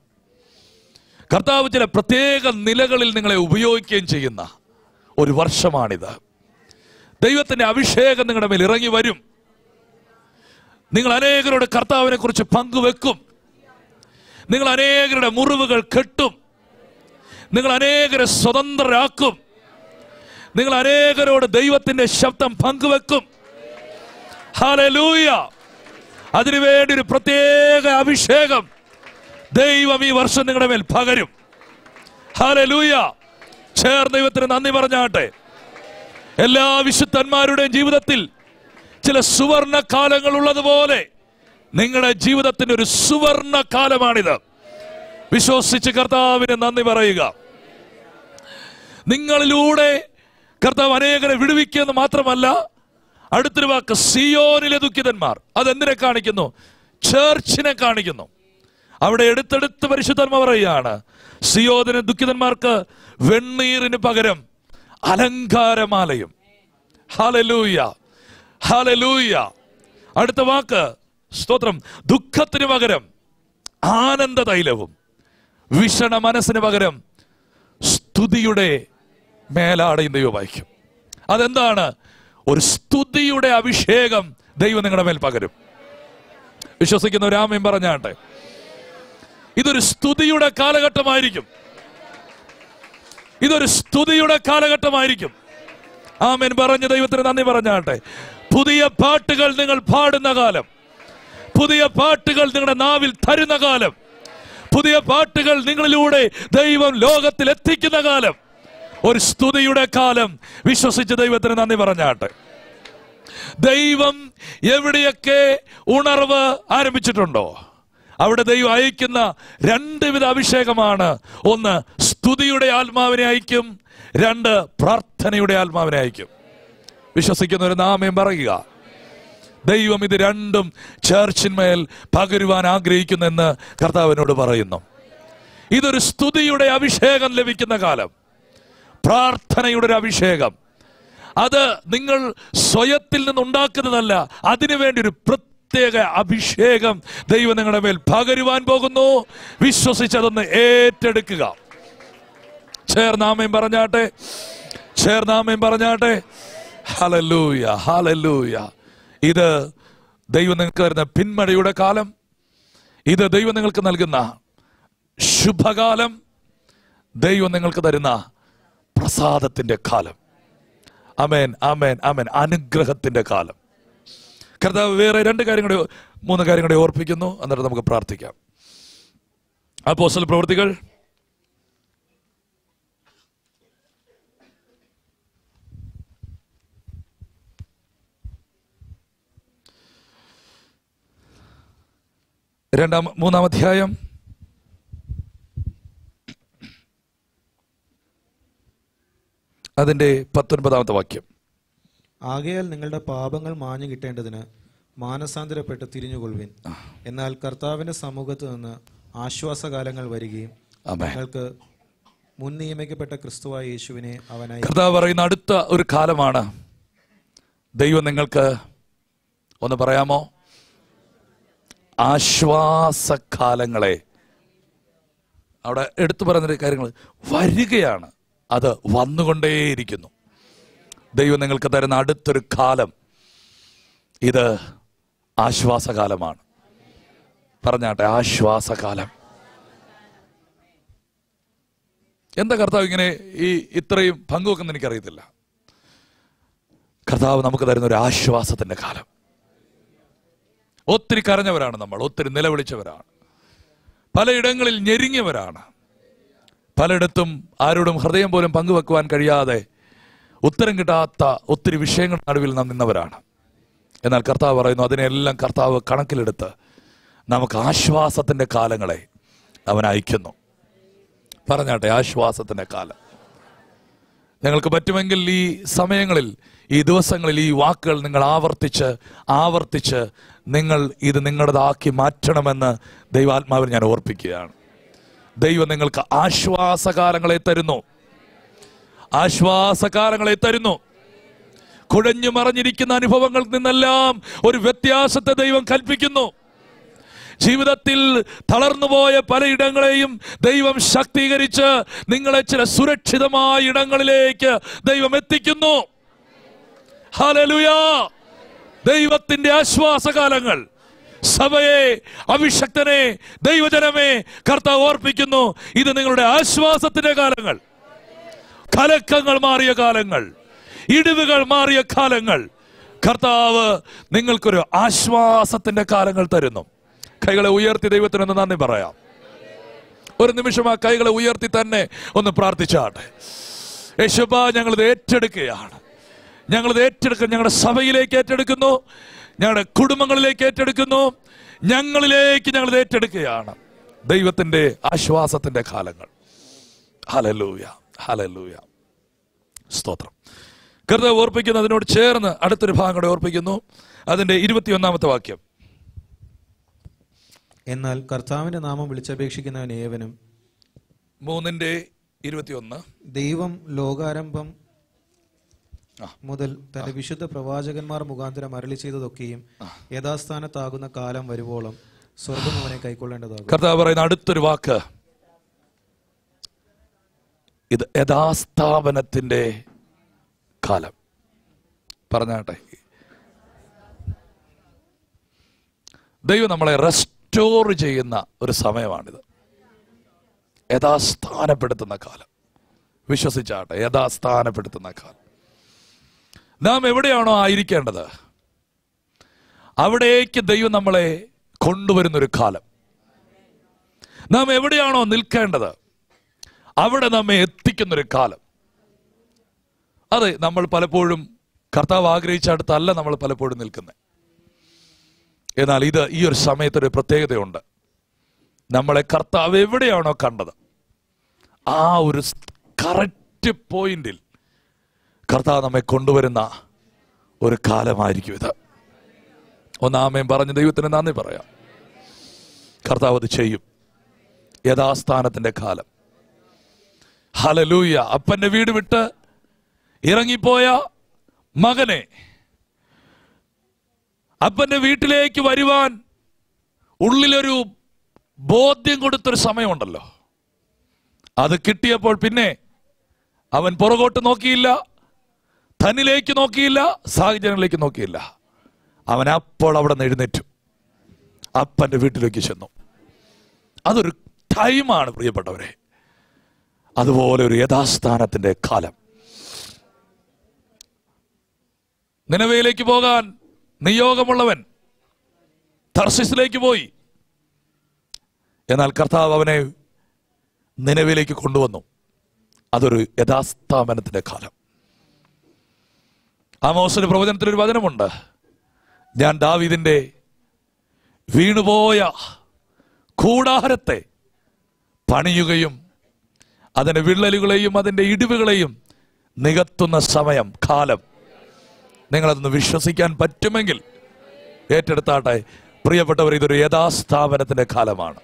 കർത്താവ് ചില പ്രത്യേക നിലകളിൽ നിങ്ങളെ ഉപയോഗിക്കുകയും ചെയ്യുന്ന ഒരു വർഷമാണിത്. ദൈവത്തിൻ്റെ അഭിഷേകം നിങ്ങളുടെ മേൽ ഇറങ്ങി വരും. നിങ്ങൾ അനേകരുടെ കർത്താവിനെ കുറിച്ച് പങ്കുവെക്കും. നിങ്ങൾ അനേകരുടെ മുറിവുകൾ കെട്ടും. നിങ്ങൾ അനേകരെ സ്വതന്ത്രരാക്കും. നിങ്ങൾ അനേകരോട് ദൈവത്തിന്റെ ശബ്ദം പങ്കുവെക്കും. ഹല്ലേലൂയ. അതിനുവേണ്ടി ഒരു പ്രത്യേക അഭിഷേകം ദൈവം ഈ വർഷം നിങ്ങളുടെ മേൽ പകരും. ഹല്ലേലൂയ. ചേർന്ന് ദൈവത്തിന് നന്ദി പറഞ്ഞാട്ടെ. എല്ലാ വിശുദ്ധന്മാരുടെയും ജീവിതത്തിൽ ചില സുവർണ കാലങ്ങൾ ഉള്ളതുപോലെ നിങ്ങളുടെ ജീവിതത്തിന്റെ ഒരു സുവർണ കാലമാണിത്. വിശ്വസിച്ച് കർത്താവിന് നന്ദി പറയുക. നിങ്ങളിലൂടെ കർത്താവ് അനേകരെ വിടുവിക്കുമെന്ന് മാത്രമല്ല, അടുത്തൊരു വാക്ക്, സിയോനിലെ ദുഃഖിതന്മാർ. അതെന്തിനെ കാണിക്കുന്നു? ചേർച്ചിനെ കാണിക്കുന്നു. അവിടെ എടുത്തെടുത്ത് പരിശുദ്ധന്മാർ പറയുകയാണ്, സിയോനിലെ ദുഃഖിതന്മാർക്ക് വെണ്ണീറിന് പകരം അലങ്കാരമാലയും. Hallelujah, hallelujah. അടുത്ത വാക്ക്, സ്തോത്രം, ദുഃഖത്തിന് പകരം ആനന്ദ തൈലവും വിഷണ മനസ്സിന് പകരം സ്തുതിയുടെ മേലാടയും ദൈവം വായിക്കും. അതെന്താണ്? ഒരു സ്തുതിയുടെ അഭിഷേകം ദൈവം നിങ്ങളുടെ മേൽ പകരും. വിശ്വസിക്കുന്ന ഒരു ആമേൻ പറഞ്ഞാട്ടെ. ഇതൊരു സ്തുതിയുടെ കാലഘട്ടമായിരിക്കും. ഇതൊരു സ്തുതിയുടെ കാലഘട്ടമായിരിക്കും. ആമേൻ പറഞ്ഞ ദൈവത്തിന് നന്ദി പറഞ്ഞാട്ടെ. പുതിയ പാട്ടുകൾ നിങ്ങൾ പാടുന്ന കാലം, പുതിയ പാട്ടുകൾ നിങ്ങളുടെ നാവിൽ തരുന്ന കാലം, പുതിയ പാട്ടുകൾ നിങ്ങളിലൂടെ ദൈവം ലോകത്തിൽ എത്തിക്കുന്ന കാലം, ഒരു സ്തുതിയുടെ കാലം. വിശ്വസിച്ച് ദൈവത്തിന് നന്ദി പറഞ്ഞാട്ടെ. ദൈവം എവിടെയൊക്കെ ഉണർവ് ആരംഭിച്ചിട്ടുണ്ടോ അവിടെ ദൈവം അയക്കുന്ന രണ്ട് വിധ അഭിഷേകമാണ്. ഒന്ന് സ്തുതിയുടെ ആത്മാവിനെ അയക്കും, രണ്ട് പ്രാർത്ഥനയുടെ ആത്മാവിനെ അയക്കും. വിശ്വസിക്കുന്നവർ നാമേം പറയുക. ദൈവം ഇത് രണ്ടും ചർച്ചിന്മേൽ പകരുവാൻ ആഗ്രഹിക്കുന്നെന്ന് കർത്താവിനോട് പറയുന്നു. ഇതൊരു സ്തുതിയുടെ അഭിഷേകം ലഭിക്കുന്ന കാലം, പ്രാർത്ഥനയുടെ ഒരു അഭിഷേകം. അത് നിങ്ങൾ സ്വയത്തിൽ നിന്നുണ്ടാക്കുന്നതല്ല, അതിനുവേണ്ടി ഒരു പ്രത്യേക അഭിഷേകം ദൈവം നിങ്ങളുടെ മേൽ പകരുവാൻ പോകുന്നു. വിശ്വസിച്ചതൊന്ന് ഏറ്റെടുക്കുക. ചേർന്നാമേം പറഞ്ഞാട്ടെ, ചേർന്നാമേം പറഞ്ഞാട്ടെ. Hallelujah, hallelujah. ഇത് ദൈവം നിങ്ങൾക്ക് തരുന്ന പിന്മഴയുടെ കാലം, ഇത് ദൈവം നിങ്ങൾക്ക് നൽകുന്ന ശുഭകാലം, ദൈവം നിങ്ങൾക്ക് തരുന്ന പ്രസാദത്തിന്റെ കാലം. ആമേൻ, ആമേൻ, ആമേൻ. അനുഗ്രഹത്തിന്റെ കാലം. കർത്താവ് വേറെ മൂന്ന് കാര്യം കൂടെ ഓർപ്പിക്കുന്നു. എന്നിട്ട് നമുക്ക് പ്രാർത്ഥിക്കാം. അപ്പോസ്തല പ്രവൃത്തികൾ 3-ാം അധ്യായം അതിന്റെ 19-ാമത്തെ വാക്യം. ആകയാൽ നിങ്ങളുടെ പാപങ്ങൾ മാഞ്ഞു കിട്ടേണ്ടതിന് മാനസാന്തരപ്പെട്ട് തിരിഞ്ഞുകൊള്ളുവിൻ. എന്നാൽ കർത്താവിന്റെ സമുഖത്ത് നിന്ന് ആശ്വാസകാലങ്ങൾ വരികയും നിങ്ങൾക്ക് മുൻ നിയമിക്കപ്പെട്ട ക്രിസ്തുവായ യേശുവിനെ അവനായി. കർത്താവ് പറയുന്ന അടുത്ത ഒരു കാലമാണ് ദൈവം നിങ്ങൾക്ക്, ഒന്ന് പറയാമോ, ആശ്വാസകാലങ്ങളെ അവിടെ എടുത്തു പറയുന്ന കാര്യങ്ങൾ വരികയാണ്. അത് വന്നുകൊണ്ടേയിരിക്കുന്നു. ദൈവം നിങ്ങൾക്ക് തരുന്ന അടുത്തൊരു കാലം ഇത് ആശ്വാസകാലമാണ്. പറഞ്ഞാട്ടെ, ആശ്വാസകാലം. എന്താ കർത്താവ് ഇങ്ങനെ ഇത്രയും പങ്കുവെക്കുന്ന എനിക്കറിയത്തില്ല. കർത്താവ് നമുക്ക് തരുന്ന ഒരു ആശ്വാസത്തിന്റെ കാലം. ഒത്തിരി കരഞ്ഞവരാണ് നമ്മൾ, ഒത്തിരി നിലവിളിച്ചവരാണ്, പലയിടങ്ങളിൽ ഞെരുങ്ങിയവരാണ്, പലയിടത്തും ആരോടും ഹൃദയം പോലും പങ്കുവെക്കുവാൻ കഴിയാതെ ഉത്തരം കിട്ടാത്ത ഒത്തിരി വിഷയങ്ങൾ നടുവിൽ നാം നിന്നവരാണ്. എന്നാൽ കർത്താവ് പറയുന്നു, അതിനെല്ലാം കർത്താവ് കണക്കിലെടുത്ത് നമുക്ക് ആശ്വാസത്തിന്റെ കാലങ്ങളെ അവൻ അയക്കുന്നു. പറഞ്ഞാട്ടെ, ആശ്വാസത്തിന്റെ കാലം. നിങ്ങൾക്ക് പറ്റുമെങ്കിൽ ഈ സമയങ്ങളിൽ, ഈ ദിവസങ്ങളിൽ ഈ വാക്കുകൾ നിങ്ങൾ ആവർത്തിച്ച് നിങ്ങൾ ഇത് നിങ്ങളുടേതാക്കി മാറ്റണമെന്ന് ദൈവാത്മാവിൽ ഞാൻ ഓർപ്പിക്കുകയാണ്. ദൈവം നിങ്ങൾക്ക് ആശ്വാസകാലങ്ങളെ തരുന്നു, ആശ്വാസകാലങ്ങളെ തരുന്നു. കുഴഞ്ഞു മറിഞ്ഞിരിക്കുന്ന അനുഭവങ്ങളിൽ നിന്നെല്ലാം ഒരു വ്യത്യാസത്തെ ദൈവം കൽപ്പിക്കുന്നു. ജീവിതത്തിൽ തളർന്നുപോയ പലയിടങ്ങളെയും ദൈവം ശക്തീകരിച്ച് നിങ്ങളെ ചില സുരക്ഷിതമായ ഇടങ്ങളിലേക്ക് ദൈവം എത്തിക്കുന്നു. ഹല്ലേലൂയ. ദൈവത്തിന്റെ ആശ്വാസകാലങ്ങൾ. സഭയെ, അഭിഷക്തനെ, ദൈവജനമേ, കർത്താവ് ഓർപ്പിക്കുന്നു, ഇത് നിങ്ങളുടെ ആശ്വാസത്തിന്റെ കാലങ്ങൾ. കലക്കങ്ങൾ മാറിയ കാലങ്ങൾ, ഇടിവുകൾ മാറിയ കാലങ്ങൾ. കർത്താവ് നിങ്ങൾക്കൊരു ആശ്വാസത്തിന്റെ കാലങ്ങൾ തരുന്നു. കൈകളെ ഉയർത്തി ദൈവത്തിനൊന്ന് നന്ദി പറയാം. ഒരു നിമിഷം ആ കൈകളെ ഉയർത്തി തന്നെ ഒന്ന് പ്രാർത്ഥിച്ചാട്ടെ. യേശുവാ, ഞങ്ങളിത് ഏറ്റെടുക്കുകയാണ്. ഞങ്ങളുടെ സഭയിലേക്ക് ഏറ്റെടുക്കുന്നു, ഞങ്ങളുടെ കുടുംബങ്ങളിലേക്ക് ഏറ്റെടുക്കുന്നു, ഞങ്ങളിലേക്ക് ഞങ്ങളിത് ഏറ്റെടുക്കുകയാണ്. ദൈവത്തിന്റെ ആശ്വാസത്തിന്റെ കാലങ്ങൾ. ഹല്ലേലൂയ, ഹല്ലേലൂയ, സ്തോത്രം. കർത്താവ് ഓർപ്പിക്കുന്നു, അതിനോട് ചേർന്ന് അടുത്തൊരു ഭാഗം കൂടെ ഓർപ്പിക്കുന്നു. അതിന്റെ 21-ാമത്തെ വാക്യം. എന്നാൽ കർത്താവിന്റെ നാമം വിളിച്ചപേക്ഷിക്കുന്നവൻ ഏവനും 3:21 ദൈവം ലോകാരംഭം മുതൽ തന്റെ വിശുദ്ധ പ്രവാചകന്മാർ മുഖാന്തരം അരുളി ചെയ്തതൊക്കെയും യഥാസ്ഥാനത്താകുന്ന കാലം വരുവോളം സ്വർഗം അവനെ കൈക്കൊള്ളേണ്ടതാകും. കർത്താവ് പറയുന്ന അടുത്തൊരു വാക്ക്, ഇത് യഥാസ്ഥാപനത്തിന്റെ കാലം. പറഞ്ഞാട്ടെ, ദൈവം നമ്മളെ റെസ്റ്റോർ ചെയ്യുന്ന ഒരു സമയമാണിത്. യഥാസ്ഥാനപ്പെടുത്തുന്ന കാലം. വിശ്വസിച്ചാട്ടെ, യഥാസ്ഥാനപ്പെടുത്തുന്ന കാലം. നാം എവിടെയാണോ ആയിരിക്കേണ്ടത് അവിടേക്ക് ദൈവം നമ്മളെ കൊണ്ടുവരുന്നൊരു കാലം. നാം എവിടെയാണോ നിൽക്കേണ്ടത് അവിടെ നമ്മെ എത്തിക്കുന്നൊരു കാലം. അതെ, നമ്മൾ പലപ്പോഴും കർത്താവ് ആഗ്രഹിച്ച അടുത്തല്ല നമ്മൾ പലപ്പോഴും നിൽക്കുന്നത്. എന്നാൽ ഈ ഒരു സമയത്തൊരു പ്രത്യേകതയുണ്ട്. നമ്മളെ കർത്താവ് എവിടെയാണോ കണ്ടത് ആ ഒരു കറക്റ്റ് പോയിന്റിൽ കർത്താവ് നമ്മെ കൊണ്ടുവരുന്ന ഒരു കാലമായിരിക്കും ഇത്. ഒന്നാമേം പറഞ്ഞ് ദൈവത്തിന് നന്ദി പറയാം. കർത്താവ് അത് ചെയ്യും. യഥാസ്ഥാനത്തിന്റെ കാലം. ഹല്ലേലൂയ. അപ്പന്റെ വീട് വിട്ട് ഇറങ്ങിപ്പോയ മകനെ അപ്പന്റെ വീട്ടിലേക്ക് വരുവാൻ ഉള്ളിലൊരു ബോധ്യം കൊടുത്തൊരു സമയമുണ്ടല്ലോ. അത് കിട്ടിയപ്പോൾ പിന്നെ അവൻ പുറകോട്ട് നോക്കിയില്ല, തന്നിലേക്ക് നോക്കിയില്ല, സാഹചര്യങ്ങളിലേക്ക് നോക്കിയില്ല. അവൻ അപ്പോൾ അവിടെ നിന്ന് എഴുന്നേറ്റു അപ്പന്റെ വീട്ടിലേക്ക് ചെന്നു. അതൊരു ടൈമാണ് പ്രിയപ്പെട്ടവരെ. അതുപോലെ ഒരു യഥാസ്ഥാനത്തിന്റെ കാലം. നിനവയിലേക്ക് പോകാൻ നിയോഗമുള്ളവൻ തർശീസിലേക്ക് പോയി. എന്നാൽ കർത്താവ് അവനെ നിനവയിലേക്ക് കൊണ്ടുവന്നു. അതൊരു യഥാസ്ഥാപനത്തിന്റെ കാലം. ആമോസിന്റെ പ്രവചനത്തിലൊരു വചനമുണ്ട്. ഞാൻ ദാവീദിന്റെ വീണുപോയ കൂടാരത്തെ പണിയുകയും അതിന്റെ വിള്ളലുകളെയും അതിന്റെ ഇടിവുകളെയും നികത്തുന്ന സമയം, കാലം. നിങ്ങളതൊന്ന് വിശ്വസിക്കാൻ പറ്റുമെങ്കിൽ ഏറ്റെടുത്താട്ടെ. പ്രിയപ്പെട്ടവർ, ഇതൊരു യഥാസ്ഥാപനത്തിന്റെ കാലമാണ്.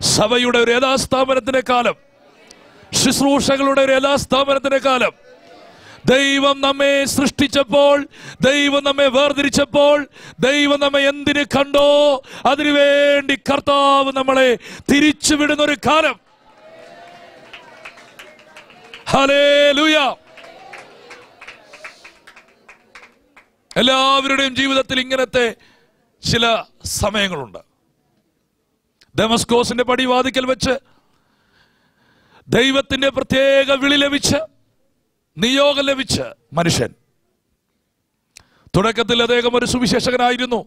സഭയുടെ ഒരു യഥാസ്ഥാപനത്തിന്റെ കാലം, ശുശ്രൂഷകളുടെ ഒരു യഥാസ്ഥാപനത്തിന്റെ കാലം. ദൈവം നമ്മെ സൃഷ്ടിച്ചപ്പോൾ, ദൈവം നമ്മെ വേർതിരിച്ചപ്പോൾ, ദൈവം നമ്മെ എന്തിന് കണ്ടോ അതിനുവേണ്ടി കർത്താവ് നമ്മളെ തിരിച്ചുവിടുന്ന ഒരു കാലം. ഹല്ലേലൂയ. എല്ലാവരുടെയും ജീവിതത്തിൽ ഇങ്ങനത്തെ ചില സമയങ്ങളുണ്ട്. ദമസ്കോസിന്റെ പടിവാതിക്കൽ വെച്ച് ദൈവത്തിന്റെ പ്രത്യേക വിളി ലഭിച്ച്, നിയോഗം ലഭിച്ച് മനുഷ്യൻ. തുടക്കത്തിൽ അദ്ദേഹം ഒരു സുവിശേഷകനായിരുന്നു.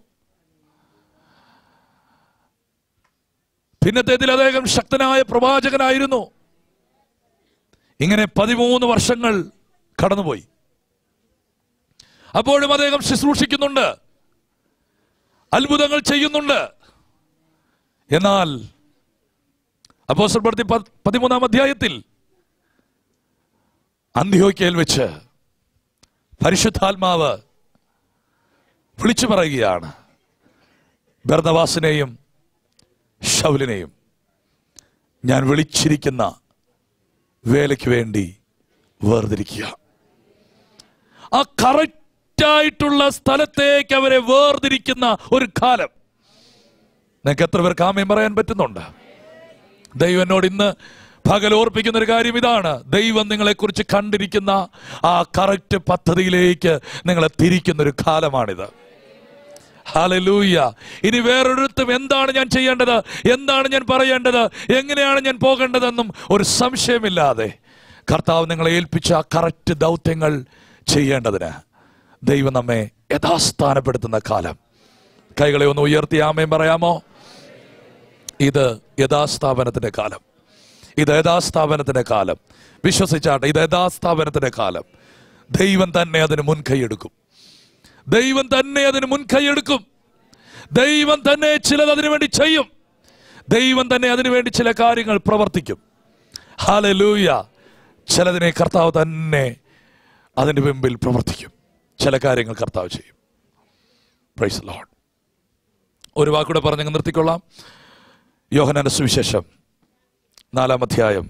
പിന്നത്തേതിൽ അദ്ദേഹം ശക്തനായ പ്രവാചകനായിരുന്നു. ഇങ്ങനെ 13 വർഷങ്ങൾ കടന്നുപോയി. അപ്പോഴും അദ്ദേഹം ശുശ്രൂഷിക്കുന്നുണ്ട്, അത്ഭുതങ്ങൾ ചെയ്യുന്നുണ്ട്. എന്നാൽ അപ്പോസ്തലപ്രവൃത്തി 13-ാം അധ്യായത്തിൽ അന്ത്യോക്യയിൽ വെച്ച് പരിശുദ്ധാത്മാവ് വിളിച്ചു പറയുകയാണ്, ബർന്നബാസിനെയും ശൗലിനെയും ഞാൻ വിളിച്ചിരിക്കുന്ന വേലയ്ക്ക് വേണ്ടി വേർതിരിക്കുക. ആ കറക്റ്റായിട്ടുള്ള സ്ഥലത്തേക്ക് അവരെ വേർതിരിക്കുന്ന ഒരു കാലം. നിങ്ങൾക്ക് എത്ര പേർക്ക് ആമേൻ പറയാൻ പറ്റുന്നുണ്ട്? ദൈവം എന്നോട് ഇന്ന് പകൽ ഓർപ്പിക്കുന്ന ഒരു കാര്യം ഇതാണ്. ദൈവം നിങ്ങളെക്കുറിച്ച് കണ്ടിരിക്കുന്ന ആ കറക്റ്റ് പദ്ധതിയിലേക്ക് നിങ്ങളെ തിരിക്കുന്ന ഒരു കാലമാണിത്. ഹല്ലേലൂയ. ഇനി വേറൊരിടത്തും എന്താണ് ഞാൻ ചെയ്യേണ്ടത്, എന്താണ് ഞാൻ പറയേണ്ടത്, എങ്ങനെയാണ് ഞാൻ പോകേണ്ടതെന്നും ഒരു സംശയമില്ലാതെ കർത്താവ് നിങ്ങളെ ഏൽപ്പിച്ച ആ കറക്റ്റ് ദൗത്യങ്ങൾ ചെയ്യേണ്ടതിന് ദൈവം നമ്മെ യഥാസ്ഥാനപ്പെടുത്തുന്ന കാലം. കൈകളെ ഒന്ന് ഉയർത്തി ആമേൻ പറയാമോ? ഇത് യഥാസ്ഥാപനത്തിന്റെ കാലം. ഇത് യഥാസ്ഥാപനത്തിന്റെ കാലം. വിശ്വസിച്ചാട്ടെ, ഇത് യഥാസ്ഥാപനത്തിന്റെ കാലം. ദൈവം തന്നെ അതിന് മുൻകൈയെടുക്കും. ദൈവം തന്നെ അതിന് മുൻകൈയെടുക്കും. ദൈവം തന്നെ ചിലത് അതിനു വേണ്ടി ചെയ്യും. ദൈവം തന്നെ അതിനു വേണ്ടി ചില കാര്യങ്ങൾ പ്രവർത്തിക്കും. ഹല്ലേലൂയ. ചിലതിനെ കർത്താവ് തന്നെ അതിന്റെ മുമ്പിൽ പ്രവർത്തിക്കും. ചില കാര്യങ്ങൾ കർത്താവ് ചെയ്യും. Praise the Lord. ഒരു വാക്കൂടെ പറഞ്ഞ് നിർത്തിക്കൊള്ളാം. യോഹന്നാന്റെ സുവിശേഷം 4-ാം അധ്യായം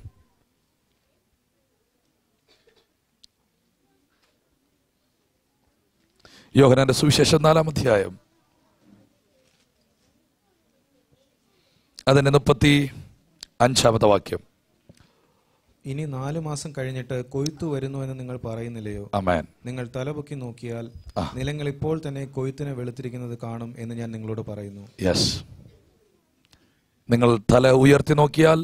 യോഹന്നാന്റെ സുവിശേഷം 4-ാം അധ്യായം അതിന്റെ 35-ാമത്തെ വാക്യം. ഇനി 4 മാസം കഴിഞ്ഞിട്ട് കൊയ്ത്തു വരുന്നു എന്ന് നിങ്ങൾ പറയുന്നില്ലയോ? ആമേൻ. നിങ്ങൾ തലപൊക്കി നോക്കിയാൽ നിലങ്ങൾ ഇപ്പോൾ തന്നെ കൊയ്ത്തിന് വെളുത്തിരിക്കുന്നത് കാണും എന്ന് ഞാൻ നിങ്ങളോട് പറയുന്നു. യെസ്. നിങ്ങൾ തല ഉയർത്തി നോക്കിയാൽ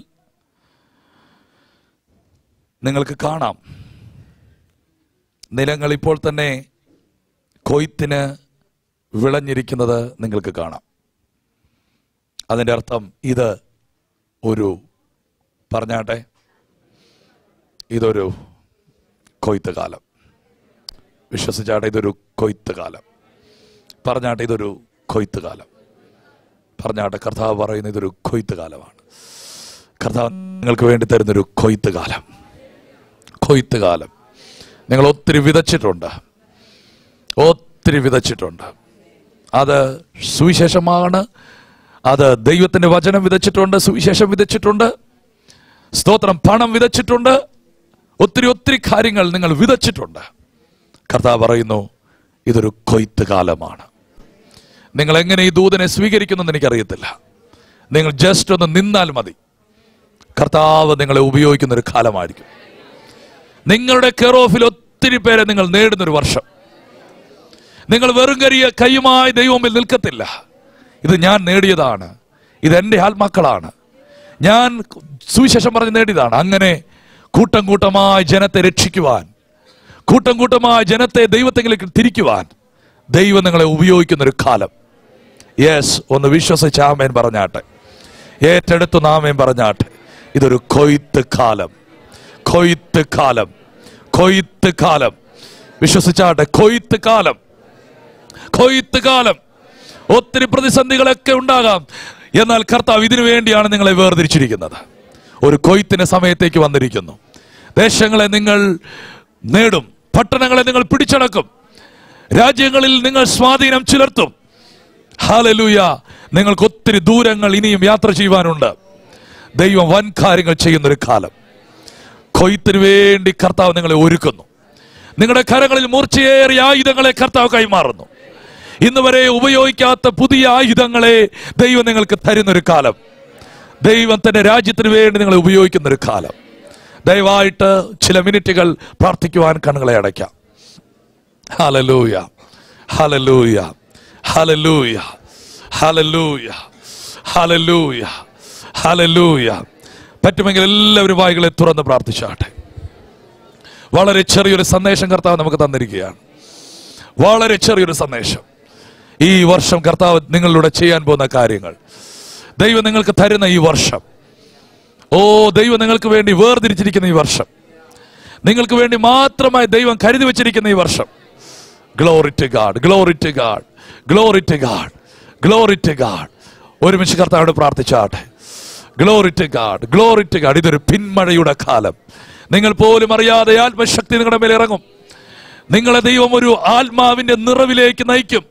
നിങ്ങൾക്ക് കാണാം, നിലങ്ങൾ ഇപ്പോൾ തന്നെ കൊയ്ത്തിന് വിളഞ്ഞിരിക്കുന്നത് നിങ്ങൾക്ക് കാണാം. അതിൻ്റെ അർത്ഥം ഇത് ഒരു, പറഞ്ഞാട്ടെ, ഇതൊരു കൊയ്ത്ത് കാലം. വിശ്വസിച്ചാട്ടെ, ഇതൊരു കൊയ്ത്ത് കാലം. പറഞ്ഞാട്ടെ, ഇതൊരു കൊയ്ത്ത് കാലം. പറഞ്ഞാട്ടെ, കർത്താവ് പറയുന്ന ഇതൊരു കൊയ്ത്ത് കാലമാണ്. കർത്താവ് നിങ്ങൾക്ക് വേണ്ടി തരുന്നൊരു കൊയ്ത്ത് കാലം. കൊയ്ത്ത് കാലം. നിങ്ങൾ ഒത്തിരി വിതച്ചിട്ടുണ്ട്, ഒത്തിരി വിതച്ചിട്ടുണ്ട്. അത് സുവിശേഷമാണ്, അത് ദൈവത്തിന്റെ വചനം വിതച്ചിട്ടുണ്ട്, സുവിശേഷം വിതച്ചിട്ടുണ്ട്, സ്തോത്രം, പണം വിതച്ചിട്ടുണ്ട്, ഒത്തിരി ഒത്തിരി കാര്യങ്ങൾ നിങ്ങൾ വിതച്ചിട്ടുണ്ട്. കർത്താവ് പറയുന്നു ഇതൊരു കൊയ്ത്ത് കാലമാണ്. നിങ്ങൾ എങ്ങനെ ഈ ദൂതനെ സ്വീകരിക്കുന്നെന്ന് എനിക്കറിയത്തില്ല. നിങ്ങൾ ജസ്റ്റ് ഒന്ന് നിന്നാൽ മതി. കർത്താവ് നിങ്ങളെ ഉപയോഗിക്കുന്ന ഒരു കാലമായിരിക്കും. നിങ്ങളുടെ കെയർ-ഓഫിൽ ഒത്തിരി പേരെ നിങ്ങൾ നേടുന്നൊരു വർഷം. നിങ്ങൾ വെറും കൈയുമായി ദൈവമുമ്പിൽ നിൽക്കത്തില്ല. ഇത് ഞാൻ നേടിയതാണ്, ഇതെന്റെ ആത്മാക്കളാണ്, ഞാൻ സുവിശേഷം പറഞ്ഞ് നേടിയതാണ്. അങ്ങനെ കൂട്ടം കൂട്ടമായി ജനത്തെ രക്ഷിക്കുവാൻ, കൂട്ടം കൂട്ടമായി ജനത്തെ ദൈവത്തെങ്കിലേക്ക് തിരിക്കുവാൻ ദൈവം നിങ്ങളെ ഉപയോഗിക്കുന്നൊരു കാലം. യെസ്, ഒന്ന് വിശ്വസിച്ച് ആമേൻ പറഞ്ഞാട്ടെ, ഏറ്റെടുത്തു ആമേൻ പറഞ്ഞാട്ടെ. ഇതൊരു കൊയ്ത്ത് കാലം, കൊയ്ത്ത് കാലം, കൊയ്ത്ത് കാലം. വിശ്വസിച്ചാട്ടെ, കൊയ്ത്ത് കാലം, കൊയ്ത്ത് കാലം. ഒത്തിരി പ്രതിസന്ധികളൊക്കെ ഉണ്ടാകാം, എന്നാൽ കർത്താവ് ഇതിനു വേണ്ടിയാണ് നിങ്ങളെ വേർതിരിച്ചിരിക്കുന്നത്. ഒരു കൊയ്ത്തിന് സമയത്തേക്ക് വന്നിരിക്കുന്നു. ദേശങ്ങളെ നിങ്ങൾ നേടും, പട്ടണങ്ങളെ നിങ്ങൾ പിടിച്ചടക്കും, രാജ്യങ്ങളിൽ നിങ്ങൾ സ്വാധീനം ചിലർത്തും. ഹല്ലേലൂയ. നിങ്ങൾക്ക് ഒത്തിരി ദൂരങ്ങൾ ഇനിയും യാത്ര ചെയ്യുവാനുണ്ട്. ദൈവം വൻ കാര്യങ്ങൾ ചെയ്യുന്നൊരു കാലം. കൊയ്ത്തിന് വേണ്ടി കർത്താവ് നിങ്ങളെ ഒരുക്കുന്നു. നിങ്ങളുടെ കരങ്ങളിൽ മൂർച്ചയേറിയ ആയുധങ്ങളെ കർത്താവ് കൈമാറുന്നു. ഇന്ന് വരെ ഉപയോഗിക്കാത്ത പുതിയ ആയുധങ്ങളെ ദൈവം നിങ്ങൾക്ക് തരുന്നൊരു കാലം. ദൈവം തന്റെ രാജ്യത്തിന് വേണ്ടി നിങ്ങളെ ഉപയോഗിക്കുന്നൊരു കാലം. ദയവായിട്ട് ചില മിനിറ്റുകൾ പ്രാർത്ഥിക്കുവാൻ കണ്ണുകളെ അടയ്ക്കാം. Hallelujah, hallelujah, hallelujah, hallelujah, hallelujah, hallelujah. പറ്റുമെങ്കിൽ എല്ലാവരും വായികളെ തുറന്ന് പ്രാർത്ഥിച്ചാട്ടെ. വളരെ ചെറിയൊരു സന്ദേശം കർത്താവ് നമുക്ക് തന്നിരിക്കുകയാണ്. വളരെ ചെറിയൊരു സന്ദേശം. ഈ വർഷം കർത്താവ് നിങ്ങളിലൂടെ ചെയ്യാൻ പോകുന്ന കാര്യങ്ങൾ, ദൈവം നിങ്ങൾക്ക് തരുന്ന ഈ വർഷം, ദൈവം നിങ്ങൾക്ക് വേണ്ടി വേർതിരിച്ചിരിക്കുന്ന ഈ വർഷം, നിങ്ങൾക്ക് വേണ്ടി മാത്രമായി ദൈവം കരുതി വെച്ചിരിക്കുന്ന ഈ വർഷം. Glory to God, glory to God, glory to God, glory to God. ഒരുമിച്ച് കർത്താവോട് പ്രാർത്ഥിച്ചാട്ടെ. Glory to God, glory to God. ഇതൊരു പിന്മഴയുടെ കാലം. നിങ്ങൾ പോലും അറിയാതെ ആത്മശക്തി നിങ്ങളുടെ മേൽ ഇറങ്ങും. നിങ്ങളെ ദൈവം ഒരു ആത്മാവിന്റെ നിറവിലേക്ക് നയിക്കും.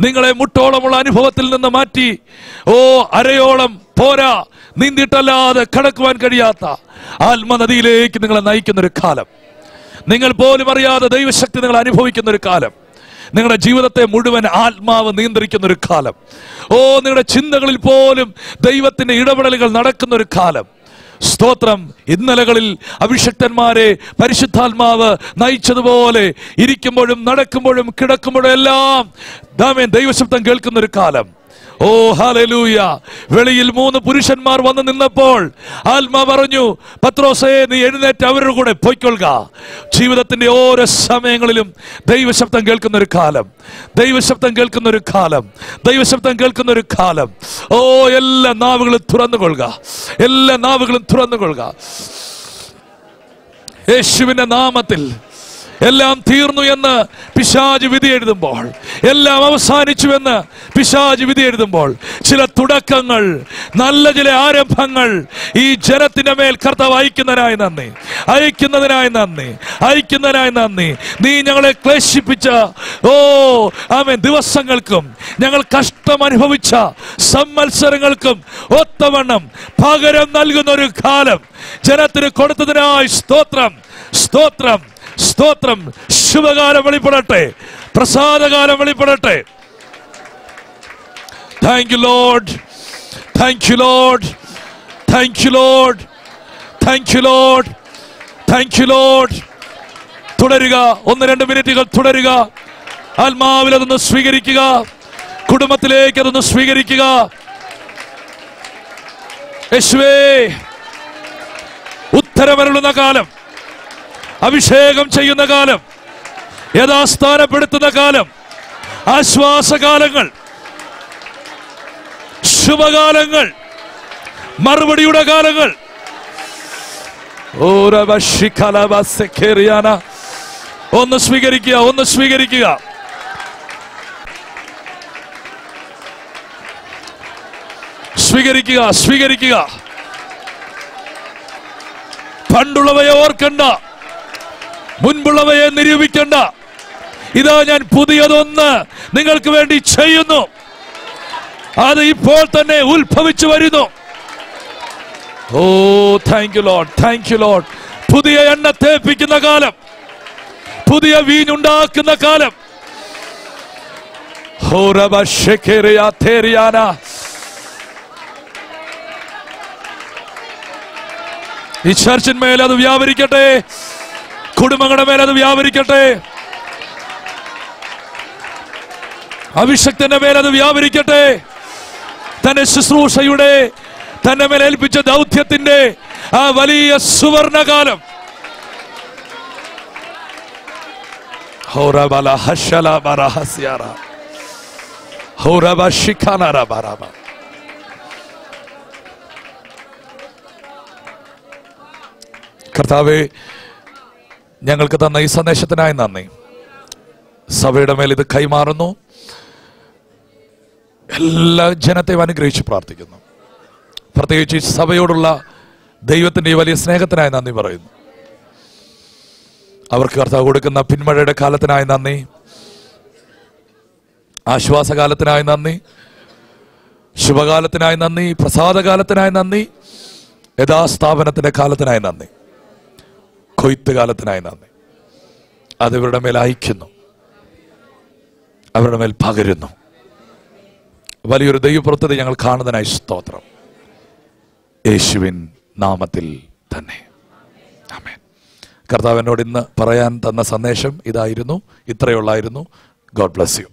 നിങ്ങളെ മുട്ടോളമുള്ള അനുഭവത്തിൽ നിന്ന് മാറ്റി അരയോളം പോരാ, നീന്തിയിട്ടല്ലാതെ കടക്കുവാൻ കഴിയാത്ത ആത്മനദിയിലേക്ക് നിങ്ങളെ നയിക്കുന്ന ഒരു കാലം. നിങ്ങൾ പോലും അറിയാതെ ദൈവശക്തി നിങ്ങൾ അനുഭവിക്കുന്ന ഒരു കാലം. നിങ്ങളുടെ ജീവിതത്തെ മുഴുവൻ ആത്മാവ് നിയന്ത്രിക്കുന്ന ഒരു കാലം. നിങ്ങളുടെ ചിന്തകളിൽ പോലും ദൈവത്തിന്റെ ഇടപെടലുകൾ നടക്കുന്ന ഒരു കാലം. സ്തോത്രം. ഇന്നലകളിൽ അഭിഷക്തന്മാരെ പരിശുദ്ധാത്മാവ് നയിച്ചതുപോലെ ഇരിക്കുമ്പോഴും നടക്കുമ്പോഴും കിടക്കുമ്പോഴും എല്ലാം ദൈവശബ്ദം കേൾക്കുന്ന ഒരു കാലം. ഹല്ലേലൂയ. വെളിയിൽ 3 പുരുഷന്മാർ വന്നു നിന്നപ്പോൾ ആത്മാ പറഞ്ഞു, പത്രോസേ, നീ എഴുന്നേറ്റ് അവരുടെ കൂടെ പോയിക്കൊള്ളുക. ജീവിതത്തിന്റെ ഓരോ സമയങ്ങളിലും ദൈവശബ്ദം കേൾക്കുന്ന ഒരു കാലം, ദൈവശബ്ദം കേൾക്കുന്ന ഒരു കാലം, ദൈവശബ്ദം കേൾക്കുന്ന ഒരു കാലം. എല്ലാ നാവുകളും തുറന്നുകൊള്ളുക, എല്ലാ നാവുകളും തുറന്നുകൊള്ളുക. യേശുവിന്റെ നാമത്തിൽ എല്ലാം തീർന്നു എന്ന് പിശാച് വിധി എഴുതുമ്പോൾ, എല്ലാം അവസാനിച്ചു എന്ന് പിശാച് വിധി എഴുതുമ്പോൾ, ചില തുടക്കങ്ങൾ, നല്ല ചില ആരംഭങ്ങൾ ഈ ജനത്തിന്റെ മേൽ കർത്താവ് അയക്കുന്നതിനായി നന്ദി, അയക്കുന്നതിനായി നന്ദി, അയക്കുന്നതിനായി നന്ദി. നീ ഞങ്ങളെ ക്ലേശിപ്പിച്ച ആമേൻ ദിവസങ്ങൾക്കും ഞങ്ങൾ കഷ്ടം അനുഭവിച്ച സംവത്സരങ്ങൾക്കും ഒത്തവണ്ണം പകരം നൽകുന്ന ഒരു കാലം ജനത്തിന് കൊടുത്തതിനായി സ്തോത്രം, സ്തോത്രം, സ്തോത്രം. ശുഭകാലം വെളിപ്പെടട്ടെ, പ്രസാദകാലം വെളിപ്പെടട്ടെ. Thank you Lord, thank you Lord, thank you Lord, thank you Lord, thank you Lord. തുടരുക, 1-2 മിനിറ്റുകൾ തുടരുക. ആത്മാവിൽ അതൊന്ന് സ്വീകരിക്കുക, കുടുംബത്തിലേക്ക് അതൊന്ന് സ്വീകരിക്കുക. യേശുവേ, ഉത്തരമരുളുന്ന കാലം, അഭിഷേകം ചെയ്യുന്ന കാലം, യഥാസ്ഥാനപ്പെടുത്തുന്ന കാലം, ആശ്വാസകാലങ്ങൾ, ശുഭകാലങ്ങൾ, മറുപടിയുടെ കാലങ്ങൾ. ഒന്ന് സ്വീകരിക്കുക, ഒന്ന് സ്വീകരിക്കുക. സ്വീകരിക്കുക, സ്വീകരിക്കുക. പണ്ടുള്ളവയെ ഓർക്കണ്ട, മുൻപുള്ളവയെ നിരൂപിക്കണ്ട. ഇതാ ഞാൻ പുതിയതൊന്ന് നിങ്ങൾക്ക് വേണ്ടി ചെയ്യുന്നു. അത് ഇപ്പോൾ തന്നെ ഉത്ഭവിച്ചു വരുന്നു. Oh thank you Lord, thank you Lord. പുതിയ എണ്ണ തേപ്പിക്കുന്ന കാലം, പുതിയ വീഞ്ഞുണ്ടാക്കുന്ന കാലം. ഈ ചർച്ചിന്മേൽ അത് വ്യാപരിക്കട്ടെ, കുടുംബങ്ങളുടെ മേൽ അത് വ്യാപരിക്കട്ടെ, അഭിഷക്തന്റെ മേൽ അത് വ്യാപരിക്കട്ടെ. തന്റെ ശുശ്രൂഷയുടെ, തന്നെ മേൽ ഏൽപ്പിച്ച ദൗത്യത്തിന്റെ ആ വലിയ സുവർണകാലം. കർത്താവേ, ഞങ്ങൾക്ക് തന്ന ഈ സന്ദേശത്തിനായി നന്ദി. സഭയുടെ മേൽ ഇത് കൈമാറുന്നു. എല്ലാ ജനത്തെയും അനുഗ്രഹിച്ച് പ്രാർത്ഥിക്കുന്നു. പ്രത്യേകിച്ച് സഭയോടുള്ള ദൈവത്തിന്റെ ഈ വലിയ സ്നേഹത്തിനായി നന്ദി പറയുന്നു. അവർക്ക് കർത്താവ് കൊടുക്കുന്ന പിന്മഴയുടെ കാലത്തിനായി നന്ദി, ആശ്വാസകാലത്തിനായി നന്ദി, ശുഭകാലത്തിനായി നന്ദി, പ്രസാദകാലത്തിനായി നന്ദി, യഥാസ്ഥാപനത്തിന്റെ കാലത്തിനായി നന്ദി, കൊയ്ത്ത് കാലത്തിനായി നന്ദി. അത് ഇവരുടെ മേൽ അയക്കുന്നു, അവരുടെ മേൽ പകരുന്നു. വലിയൊരു ദൈവപ്രവൃത്തി ഞങ്ങൾ കാണുന്നതിനായി സ്തോത്രം. യേശുവിൻ നാമത്തിൽ തന്നെ ആമേൻ. കർത്താവ് എന്നോട് ഇന്ന് പറയാൻ തന്ന സന്ദേശം ഇതായിരുന്നു, ഇത്രയുള്ളായിരുന്നു. God bless you.